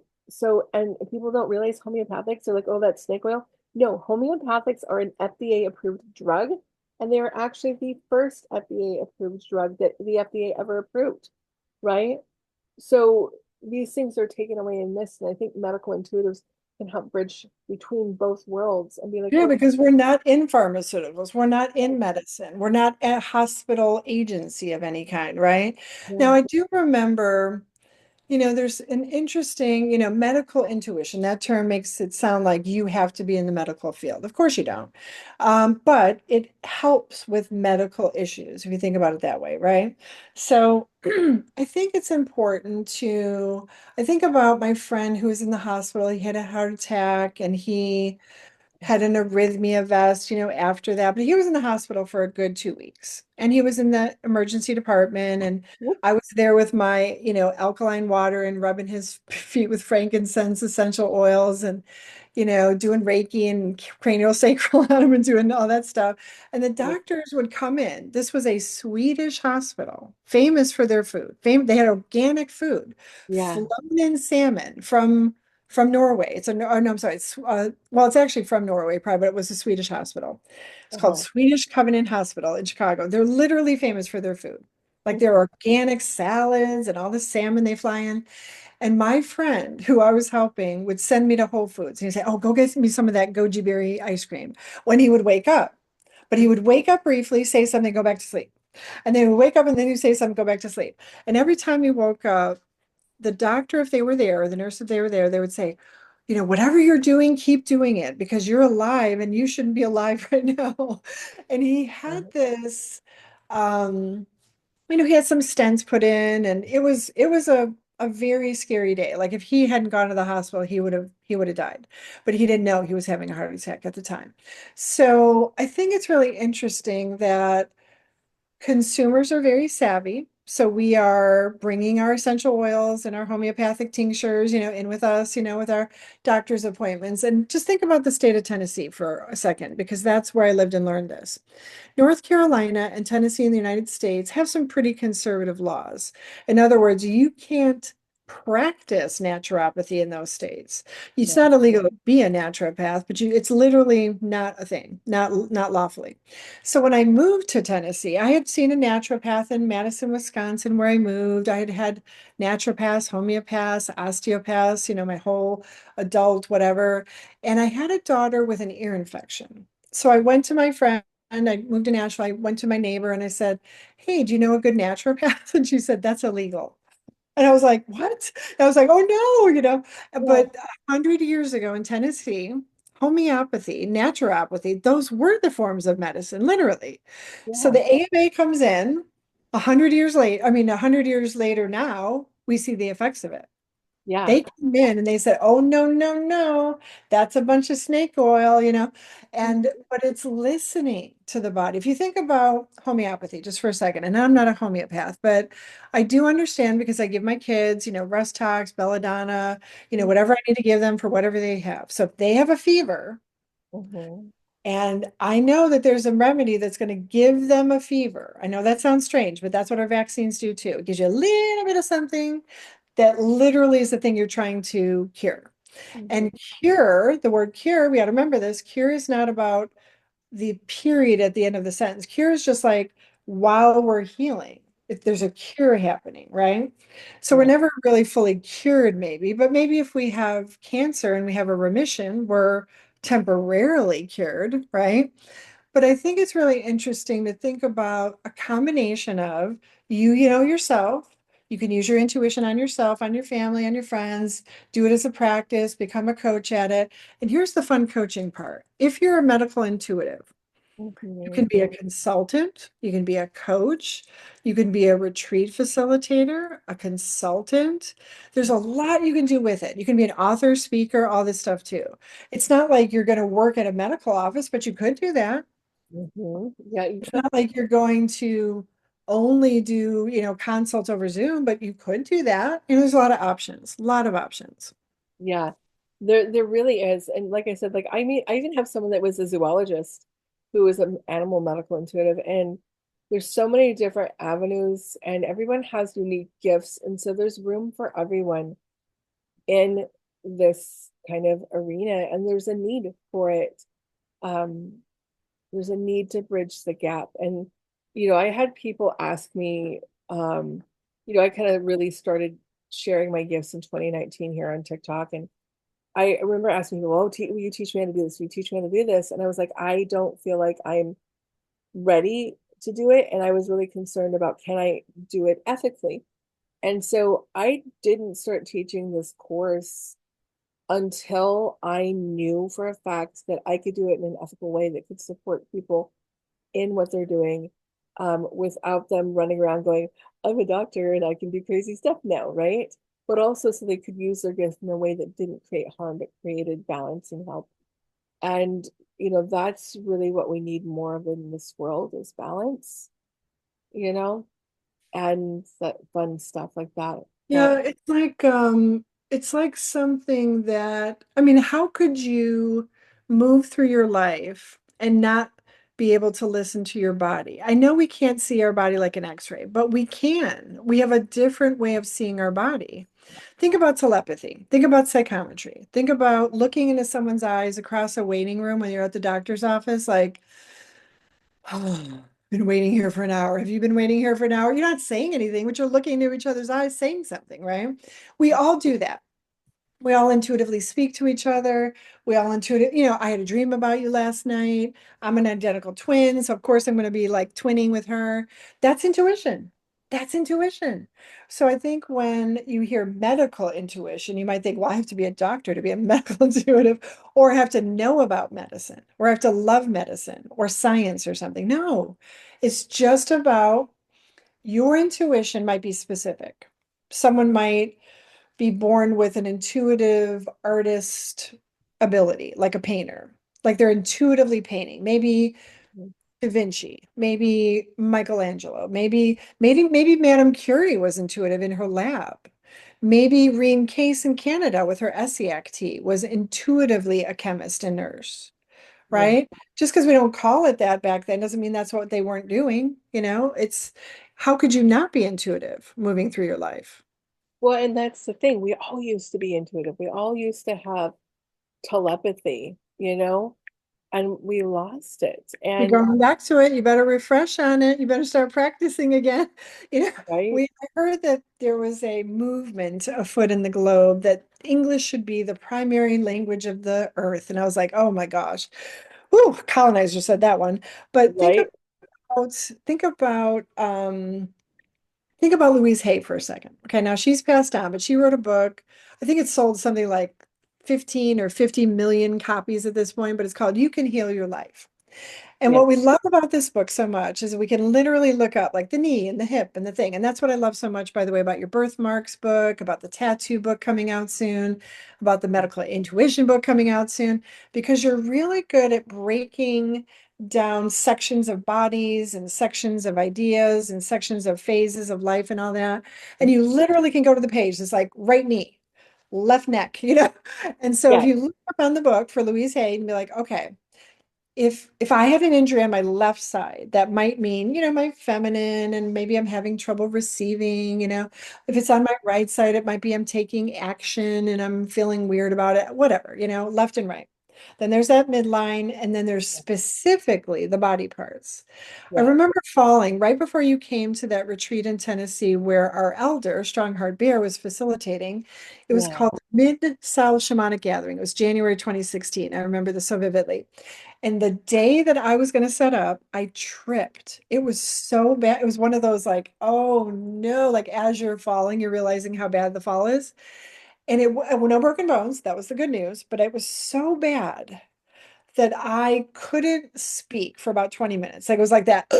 and people don't realize homeopathics are like, oh, that's snake oil. No, homeopathics are an FDA approved drug, and they are actually the first FDA approved drug that the FDA ever approved, right? So these things are taken away and missed, and I think medical intuitives can help bridge between both worlds and be like, Yeah, oh, because we're not in pharmaceuticals, we're not in medicine, we're not a hospital agency of any kind, right? Now, yeah, I do remember, there's an interesting, medical intuition. That term makes it sound like you have to be in the medical field. Of course you don't. But it helps with medical issues if you think about it that way, right? So I think it's important I think about my friend who was in the hospital. He had a heart attack and he had an arrhythmia vest, after that. But he was in the hospital for a good 2 weeks. And he was in the emergency department. And whoop, I was there with my, alkaline water and rubbing his feet with frankincense, essential oils, and, doing Reiki and cranial sacral on him and doing all that stuff. And the yeah, doctors would come in. This was a Swedish hospital, famous for their food. They had organic food, yeah, flown in salmon from Norway. Oh, no, I'm sorry. Well, it's actually from Norway, probably, but it was a Swedish hospital. It's called uh-huh, Swedish Covenant Hospital in Chicago. They're literally famous for their food, like their mhm, organic salads and all the salmon they fly in. And my friend, who I was helping, would send me to Whole Foods and he'd say, "Oh, go get me some of that goji berry ice cream," when he would wake up. But he would wake up briefly, say something, go back to sleep. And then he would wake up and then he'd say something, go back to sleep. And every time he woke up, the doctor, if they were there, or the nurse, if they were there, they would say, whatever you're doing, keep doing it because you're alive and you shouldn't be alive right now. And he yeah, had this, um, he had some stents put in, and it was a very scary day. Like if he hadn't gone to the hospital, he would have died. But he didn't know he was having a heart attack at the time. So I think it's really interesting that consumers are very savvy. So we are bringing our essential oils and our homeopathic tinctures, in with us, with our doctor's appointments. And just think about the state of Tennessee for a second, because that's where I lived and learned this. North Carolina and Tennessee in the United States have some pretty conservative laws. In other words, you can't practice naturopathy in those states. It's yeah, not illegal to be a naturopath, but it's literally not a thing, not lawfully. So when I moved to Tennessee, I had seen a naturopath in Madison, Wisconsin, where I moved. I had had naturopaths, homeopaths, osteopaths, my whole adult whatever. And I had a daughter with an ear infection. So I went to my friend. And I moved to Nashville. I went to my neighbor and I said, "Hey, do you know a good naturopath?" And she said, "That's illegal." And I was like, "What?" And I was like, "Oh no, yeah, But 100 years ago in Tennessee, homeopathy, naturopathy, those were the forms of medicine, literally. So yeah, the AMA comes in 100 years late. I mean, 100 years later now, we see the effects of it. yeah, They came in and they said, "Oh, no, no, no, that's a bunch of snake oil." And mhm, but it's listening to the body. If you think about homeopathy just for a second, and I'm not a homeopath, but I do understand because I give my kids, Restox, Belladonna, whatever I need to give them for whatever they have. So if they have a fever, mhm, and I know that there's a remedy that's going to give them a fever. I know that sounds strange, but that's what our vaccines do too. It gives you a little bit of something that literally is the thing you're trying to cure. mhm, And cure, the word cure, we got to remember this, cure is not about the period at the end of the sentence. Cure is just like while we're healing, if there's a cure happening, right? So we're right, never really fully cured, maybe, but maybe if we have cancer and we have a remission, we're temporarily cured, right? But I think it's really interesting to think about a combination of yourself. You can use your intuition on yourself, on your family, on your friends, do it as a practice, become a coach at it. And here's the fun coaching part. If you're a medical intuitive, You can Mhm. be a consultant, you can be a coach, you can be a retreat facilitator, a consultant. There's a lot you can do with it. You can be an author, speaker, all this stuff too. It's not like you're going to work at a medical office, but you could do that. Mhm. Yeah, you It's could. not like you're going to only do, consults over Zoom, but you could do that. And there's a lot of options, a lot of options. Yeah, there really is. And like I said, like I mean, I even have someone that was a zoologist who was an animal medical intuitive, and there's so many different avenues, and everyone has unique gifts, and so there's room for everyone in this kind of arena, and there's a need for it. Um, there's a need to bridge the gap, and I had people ask me, I kind of really started sharing my gifts in 2019 here on TikTok, and I remember asking people, "Oh, will you teach me how to do this? Will you teach me how to do this?" And I was like, I don't feel like I'm ready to do it. And I was really concerned about, can I do it ethically? And so I didn't start teaching this course until I knew for a fact that I could do it in an ethical way that could support people in what they're doing, without them running around going, I'm a doctor and I can do crazy stuff now, right? But also so they could use their gift in a way that didn't create harm, but created balance and help. And, that's really what we need more of in this world is balance, you know, and that fun stuff like that. But Yeah, it's like something that, I mean, how could you move through your life and not be able to listen to your body? I know we can't see our body like an X-ray, but we can. We have a different way of seeing our body. Think about telepathy. Think about psychometry. Think about looking into someone's eyes across a waiting room when you're at the doctor's office, like, oh, been waiting here for an hour. Have you been waiting here for an hour? You're not saying anything, but you're looking into each other's eyes, saying something, right? We all do that. We all intuitively speak to each other. We all I had a dream about you last night. I'm an identical twin, so of course I'm going to be like twinning with her. That's intuition. That's intuition. So I think when you hear medical intuition, you might think, well, I have to be a doctor to be a medical intuitive, or have to know about medicine, or have to love medicine or science or something. No, it's just about your intuition might be specific. Someone might be born with an intuitive artist ability, like a painter, like they're intuitively painting. Maybe Da Vinci, maybe Michelangelo, maybe Madame Curie was intuitive in her lab. Maybe Reen Case in Canada with her ESSEAC tea was intuitively a chemist and nurse, yeah. right? Just because we don't call it that back then doesn't mean that's what they weren't doing. It's how could you not be intuitive moving through your life? Well, and that's the thing. We all used to be intuitive. We all used to have telepathy, and we lost it. You're And going back to it. You better refresh on it. You better start practicing again. You know, right, I heard that there was a movement afoot in the globe that English should be the primary language of the earth. And I was like, oh my gosh. Whew, colonizer said that one. But right, think about Louise Hay for a second. Okay, now she's passed on, but she wrote a book. I think it sold something like 15 or 50 million copies at this point, but it's called You Can Heal Your Life. And yeah, what we love about this book so much is we can literally look up like the knee and the hip and the thing. And that's what I love so much, by the way, about your birthmarks book, about the tattoo book coming out soon, about the medical intuition book coming out soon, because you're really good at breaking down sections of bodies and sections of ideas and sections of phases of life and all that. And you literally can go to the page. It's like right knee, left neck, And so if yeah, you look up on the book for Louise Hay and be like, okay, if I have an injury on my left side, that might mean, my feminine, and maybe I'm having trouble receiving, if it's on my right side, it might be I'm taking action and I'm feeling weird about it, whatever, left and right. Then there's that midline, and then there's specifically the body parts. I yeah, remember falling right before you came to that retreat in Tennessee where our elder, Strongheart Bear, was facilitating. It was yeah. called the Mid-South Shamanic Gathering. It was January 2016. I remember this so vividly. And the day that I was going to set up, I tripped. It was so bad. It was one of those like, oh no, like as you're falling, you're realizing how bad the fall is. And no broken bones. That was the good news. But it was so bad that I couldn't speak for about 20 minutes. Like it was like that,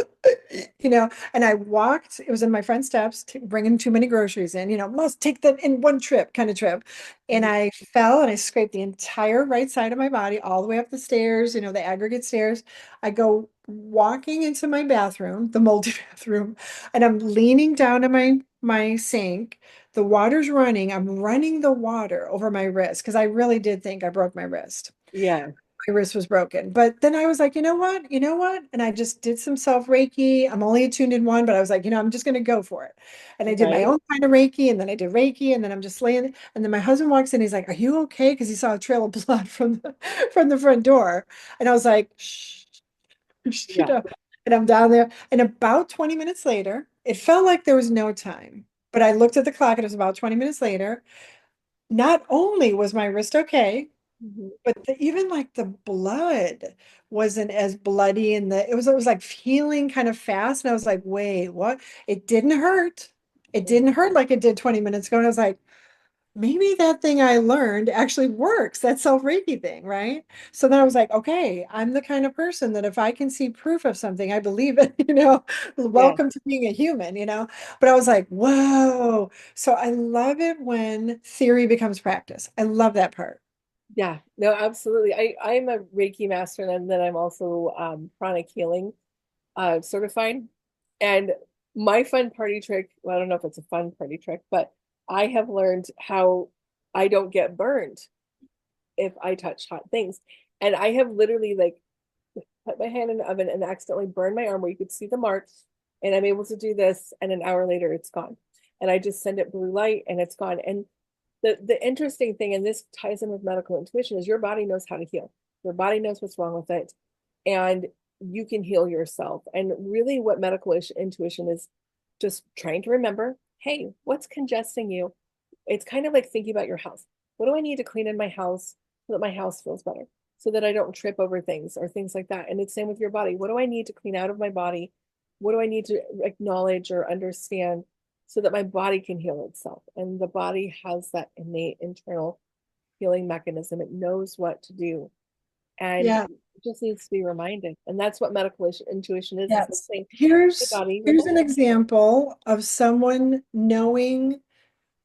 and I walked, it was in my front steps, bringing too many groceries in, must take that in one trip kind of trip. And Mhm. I fell and I scraped the entire right side of my body all the way up the stairs, the aggregate stairs. I go walking into my bathroom, the moldy bathroom, and I'm leaning down to my sink. The water's running. I'm running the water over my wrist because I really did think I broke my wrist. Yeah, My wrist was broken. But then I was like, you know what? You know what? And I just did some self Reiki. I'm only attuned in one, but I was like, I'm just going to go for it. And I did my right. own kind of Reiki, and then I did Reiki, and then I'm just laying. And then my husband walks in. He's like, "Are you okay?" Because he saw a trail of blood from the front door. And I was like, "Shh, shh," Yeah, And I'm down there. And about 20 minutes later, it felt like there was no time. But I looked at the clock, and it was about 20 minutes later. Not only was my wrist okay, mhm, but even like the blood wasn't as bloody and it was like healing kind of fast. And I was like, wait, what? It didn't hurt. It didn't hurt like it did 20 minutes ago. And I was like, maybe that thing I learned actually works, that self-Reiki thing, right? So then I was like, okay, I'm the kind of person that if I can see proof of something, I believe it, yeah, welcome to being a human. But I was like, whoa. So I love it when theory becomes practice. I love that part. yeah. No, absolutely. I'm a Reiki master, and then I'm also pranic healing certified. And my fun party trick, well, I don't know if it's a fun party trick, but I have learned how I don't get burned if I touch hot things. And I have literally like put my hand in the oven and accidentally burned my arm where you could see the marks. And I'm able to do this, and an hour later it's gone. And I just send it blue light and it's gone. And the interesting thing, and this ties in with medical intuition, is your body knows how to heal. Your body knows what's wrong with it, and you can heal yourself. And really, what medical intuition is just trying to remember, hey, what's congesting you? It's kind of like thinking about your house. What do I need to clean in my house so that my house feels better? So that I don't trip over things or things like that. And it's same with your body. What do I need to clean out of my body? What do I need to acknowledge or understand so that my body can heal itself? And the body has that innate internal healing mechanism. It knows what to do. And Yeah. it just needs to be reminded. And that's what medical intuition is. It's like Yes. saying, hey, Here's body, here's remember. an example of someone knowing,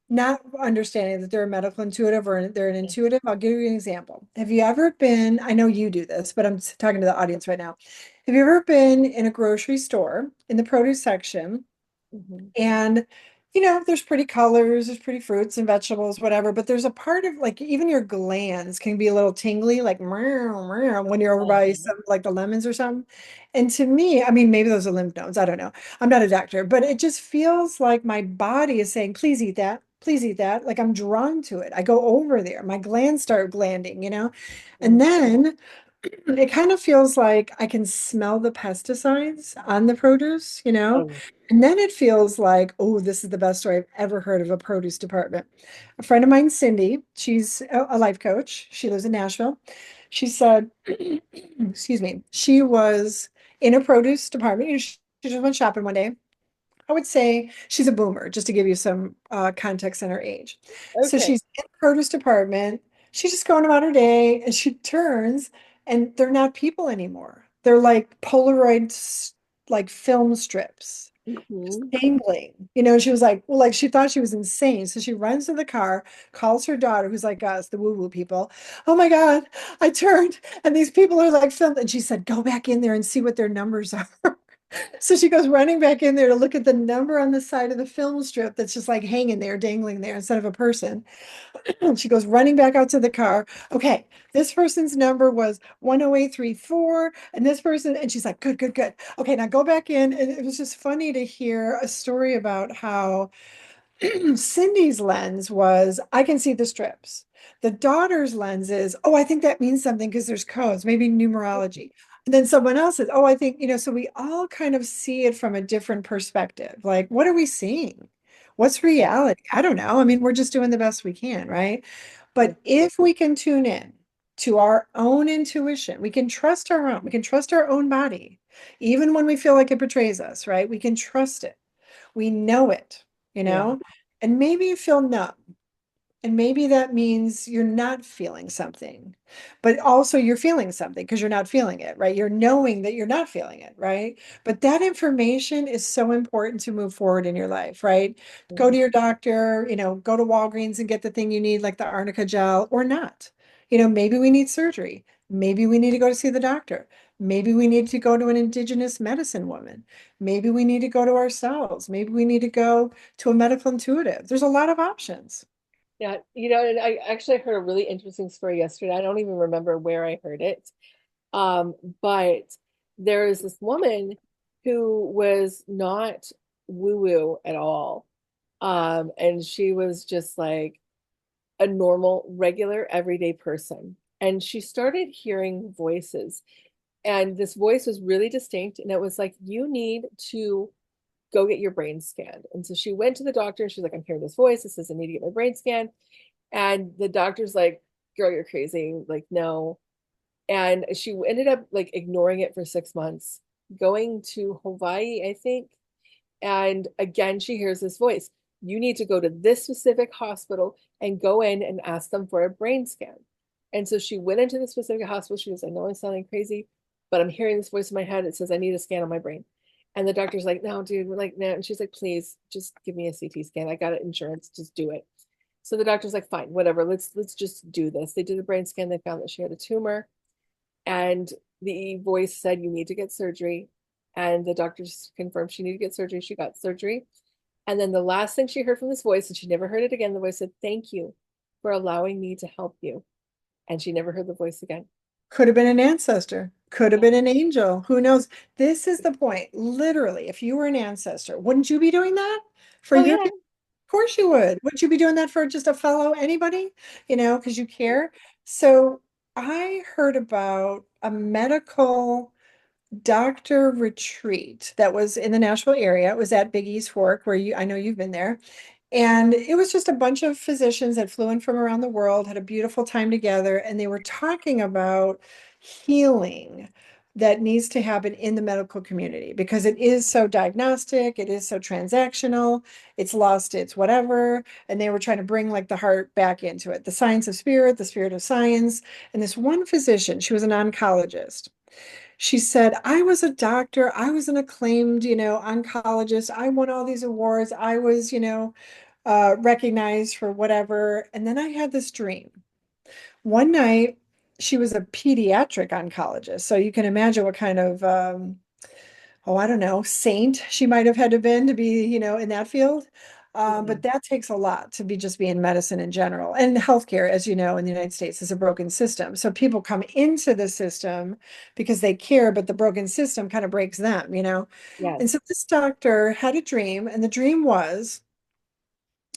not understanding that they're a medical intuitive or they're an intuitive. I'll give you an example. Have you ever been, I know you do this, but I'm talking to the audience right now. Have you ever been in a grocery store in the produce section Mhm. and there's pretty colors, there's pretty fruits and vegetables, whatever, but there's a part of like even your glands can be a little tingly, like meow, meow, when you're over by Uh-huh. some like the lemons or something. And to me, I mean, maybe those are lymph nodes. I don't know. I'm not a doctor, but it just feels like my body is saying, please eat that. Please eat that. Like I'm drawn to it. I go over there. My glands start glanding. And Mhm. then it kind of feels like I can smell the pesticides on the produce. Oh, And then it feels like, oh, this is the best story I've ever heard of a produce department. A friend of mine, Cindy, she's a life coach. She lives in Nashville. She said, excuse me, she was in a produce department. She just went shopping one day. I would say she's a boomer, just to give you some context on her age. So okay. she's in the produce department. She's just going about her day, and she turns, and they're not people anymore. They're like Polaroid, like film strips, just Mhm. dangling. She was like, well, like she thought she was insane. So she runs to the car, calls her daughter, who's like us, the woo-woo people. Oh my God, I turned, and these people are like filmed. And she said, go back in there and see what their numbers are. So she goes running back in there to look at the number on the side of the film strip that's just like hanging there, dangling there instead of a person. She goes running back out to the car. Okay, this person's number was 10834, and this person, and she's like, good, good, good. Okay, now go back in. And it was just funny to hear a story about how Cindy's lens was, I can see the strips. The daughter's lens is, oh, I think that means something because there's codes, maybe numerology. And then someone else says, oh, I think, so we all kind of see it from a different perspective. Like, what are we seeing? What's Yeah. reality? I don't know. I mean, we're just doing the best we can, right? Yeah. But if we can tune in to our own intuition, we can trust our own body, even when we feel like it betrays us, right? We can trust it. We know it, you Yeah. know? And maybe you feel numb. And maybe that means you're not feeling something, but also you're feeling something because you're not feeling it, right? You're knowing that you're not feeling it, right? But that information is so important to move forward in your life, right? Go to Mhm. your doctor, go to Walgreens and get the thing you need, like the arnica gel, or not. Maybe we need surgery. Maybe we need to go to see the doctor. Maybe we need to go to an indigenous medicine woman. Maybe we need to go to ourselves. Maybe we need to go to a medical intuitive. There's a lot of options. Yeah, and I actually heard a really interesting story yesterday. I don't even remember where I heard it. But there is this woman who was not woo-woo at all. And she was just like a normal, regular, everyday person. And she started hearing voices. And this voice was really distinct. And it was like, you need to go get your brain scanned. And so she went to the doctor and she's like, I'm hearing this voice. It says I need to get my brain scanned. And the doctor's like, girl, you're crazy. Like, no. And she ended up like ignoring it for 6 months, going to Hawaii, I think. And again, she hears this voice. You need to go to this specific hospital and go in and ask them for a brain scan. And so she went into the specific hospital. She goes, I know I'm sounding crazy, but I'm hearing this voice in my head. It says, I need a scan on my brain. And the doctor's like, no, dude, we're like, no. And she's like, please just give me a CT scan. I got insurance. Just do it. So the doctor's like, fine, whatever. Let's just do this. They did a brain scan. They found that she had a tumor, and the voice said, you need to get surgery. And the doctors confirmed she needed to get surgery. She got surgery. And then the last thing she heard from this voice, and she never heard it again, the voice said, thank you for allowing me to help you. And she never heard the voice again. Could have been an ancestor, could have Yeah. been an angel. Who knows? This is the point. Literally, if you were an ancestor, wouldn't you be doing that for Oh, your yeah. people? Of course you would. Wouldn't you be doing that for just a fellow anybody? Because you care. So I heard about a medical doctor retreat that was in the Nashville area. It was at Big East Fork, where I know you've been there. And it was just a bunch of physicians that flew in from around the world, had a beautiful time together, and they were talking about healing that needs to happen in the medical community because it is so diagnostic, it is so transactional, it's lost its whatever. And they were trying to bring like the heart back into it, the science of spirit, the spirit of science. And this one physician, she was an oncologist. She said, I was a doctor. I was an acclaimed, oncologist. I won all these awards. I was, recognized for whatever. And then I had this dream. One night, she was a pediatric oncologist. So you can imagine what kind of, I don't know, saint she might have had to been to be, in that field. Yeah. But that takes a lot to be in medicine in general. And healthcare, as you know, in the United States is a broken system. So people come into the system because they care, but the broken system kind of breaks them. And Yes. so this doctor had a dream, and the dream was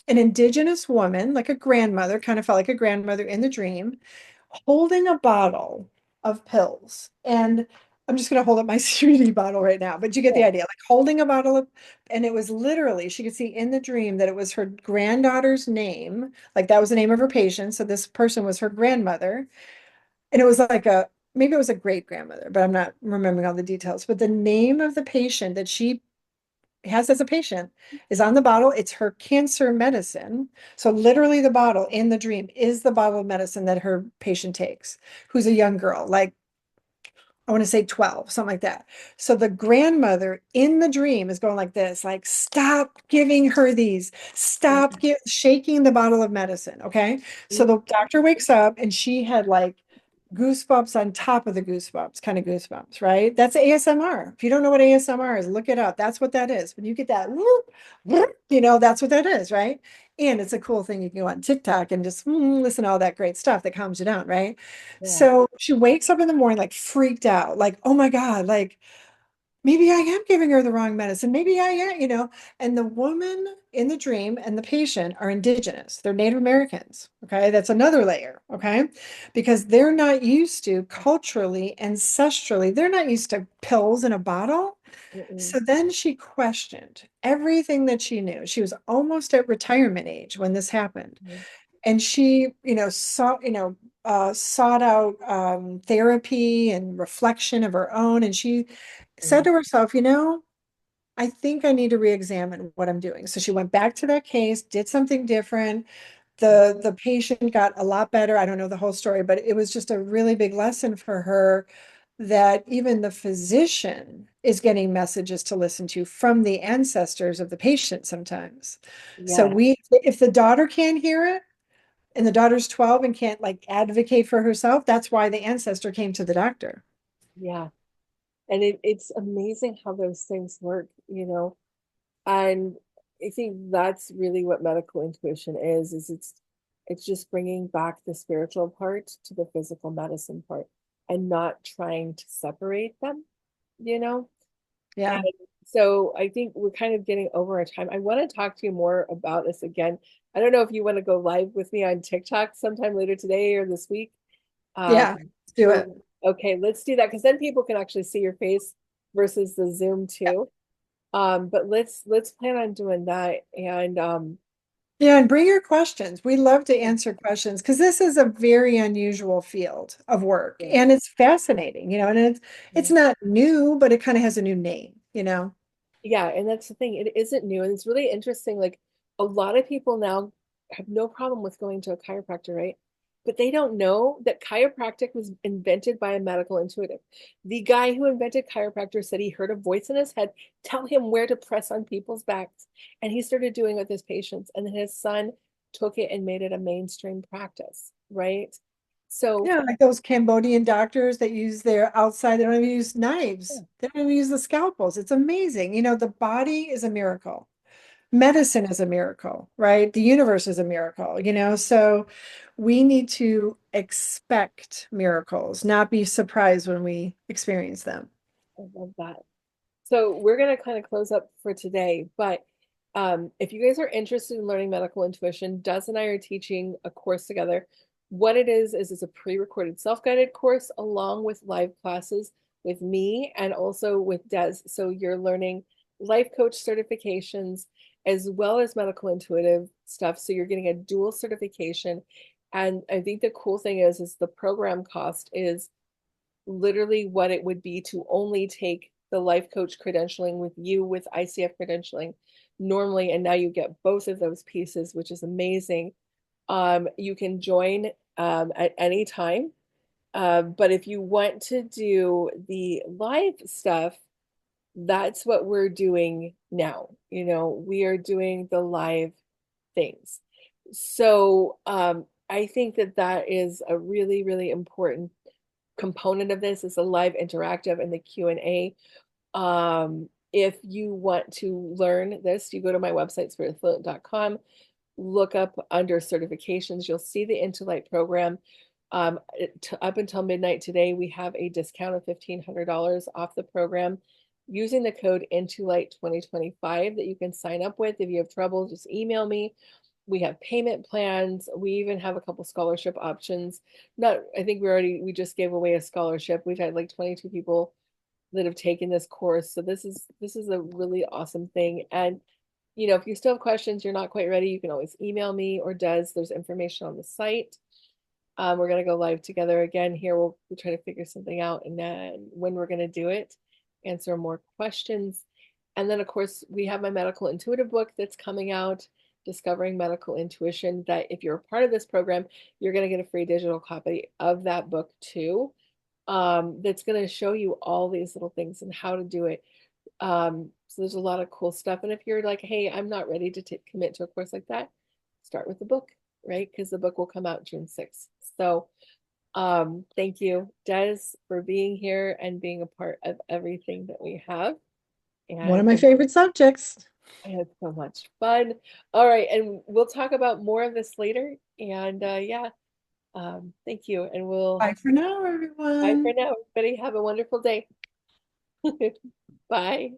an indigenous woman, like a grandmother, kind of felt like a grandmother in the dream, holding a bottle of pills. And I'm just going to hold up my 3D bottle right now, but you get the Yeah. idea. Like holding a bottle of, and it was literally, she could see in the dream that it was her granddaughter's name. Like that was the name of her patient. So this person was her grandmother. And it was like maybe it was a great grandmother, but I'm not remembering all the details. But the name of the patient that she has as a patient is on the bottle. It's her cancer medicine. So literally the bottle in the dream is the bottle of medicine that her patient takes, who's a young girl, like I want to say 12, something like that. So the grandmother in the dream is going like this, like, stop giving her these, stop shaking the bottle of medicine. Okay. So Mhm. the doctor wakes up and she had like goosebumps on top of the goosebumps, kind of goosebumps, right? That's ASMR. If you don't know what ASMR is, look it up. That's what that is. When you get that, whoop, whoop, that's what that is, right? And it's a cool thing. You can go on TikTok and just listen to all that great stuff that calms you down, right? Yeah. So she wakes up in the morning like freaked out, like, oh my God, like maybe I am giving her the wrong medicine. Maybe I am. And the woman in the dream and the patient are indigenous. They're Native Americans. Okay. That's another layer. Okay. Because they're not used to culturally, ancestrally, they're not used to pills in a bottle. Mm-mm. So then she questioned everything that she knew. She was almost at retirement age when this happened. Mhm. And she, sought out therapy and reflection of her own. And she said Mhm. to herself, I think I need to re-examine what I'm doing. So she went back to that case, did something different, The patient got a lot better. I don't know the whole story, but it was just a really big lesson for her that even the physician is getting messages to listen to from the ancestors of the patient sometimes. So Yeah, we, if the daughter can't hear it, and the daughter's 12 and can't like advocate for herself, that's why the ancestor came to the doctor. yeah. And it's amazing how those things work, you know. And I think that's really what medical intuition is it's just bringing back the spiritual part to the physical medicine part and not trying to separate them, you know? And Yeah. so I think we're kind of getting over our time. I want to talk to you more about this again. I don't know if you want to go live with me on TikTok sometime later today or this week. Um, Yeah. Let's do for it. okay, let's do that because then people can actually see your face versus the Zoom Yeah. too. But let's plan on doing that. And Yeah, and bring your questions. We love to answer questions because this is a very unusual field of work yeah, and it's fascinating, and it's not new, but it kind of has a new name, yeah, and that's the thing. It isn't new, and it's really interesting. Like a lot of people now have no problem with going to a chiropractor, right? But they don't know that chiropractic was invented by a medical intuitive. The guy who invented chiropractor said he heard a voice in his head tell him where to press on people's backs, and he started doing it with his patients. And then his son took it and made it a mainstream practice, right? So, Yeah, like those Cambodian doctors that use their outside, they don't even use yeah, knives. They don't even use the scalpels. It's amazing. The body is a miracle. Medicine is a miracle, right? The universe is a miracle, So we need to expect miracles, not be surprised when we experience them. I love that. So we're going to kind of close up for today, but if you guys are interested in learning medical intuition, Des and I are teaching a course together. What it is it's a pre-recorded self-guided course along with live classes with me and also with Des. So you're learning life coach certifications as well as medical intuitive stuff. So you're getting a dual certification. And I think the cool thing is the program cost is literally what it would be to only take the life coach credentialing with you with ICF credentialing normally, and now you get both of those pieces, which is amazing. You can join at any time, but if you want to do the live stuff, that's what we're doing now. We are doing the live things. So I think that that is a really, really important component of this is a live interactive and the Q&A. If you want to learn this, you go to my website, spiritfluent.com, look up under certifications, you'll see the Interlight program. Up until midnight today, we have a discount of $1,500 off the program using the code Interlight 2025 that you can sign up with. If you have trouble, just email me. We have payment plans. We even have a couple scholarship options. Not, I think we just gave away a scholarship. We've had like 22 people that have taken this course. So this is a really awesome thing. And if you still have questions, you're not quite ready, you can always email me or Des. There's information on the site. We're gonna go live together again here. We'll try to figure something out and then when we're gonna do it, answer more questions. And then of course we have my medical intuitive book that's coming out, Discovering Medical Intuition, that if you're a part of this program, you're gonna get a free digital copy of that book too. That's gonna show you all these little things and how to do it. So there's a lot of cool stuff. And if you're like, hey, I'm not ready to commit to a course like that, start with the book, right? Because the book will come out June 6th. So thank you, Des, for being here and being a part of everything that we have. One And of my favorite subjects. I had so much fun. All right, and we'll talk about more of this later. And yeah, thank you. And we'll Bye for now, bye for everyone. now. Everybody have a wonderful day. Bye.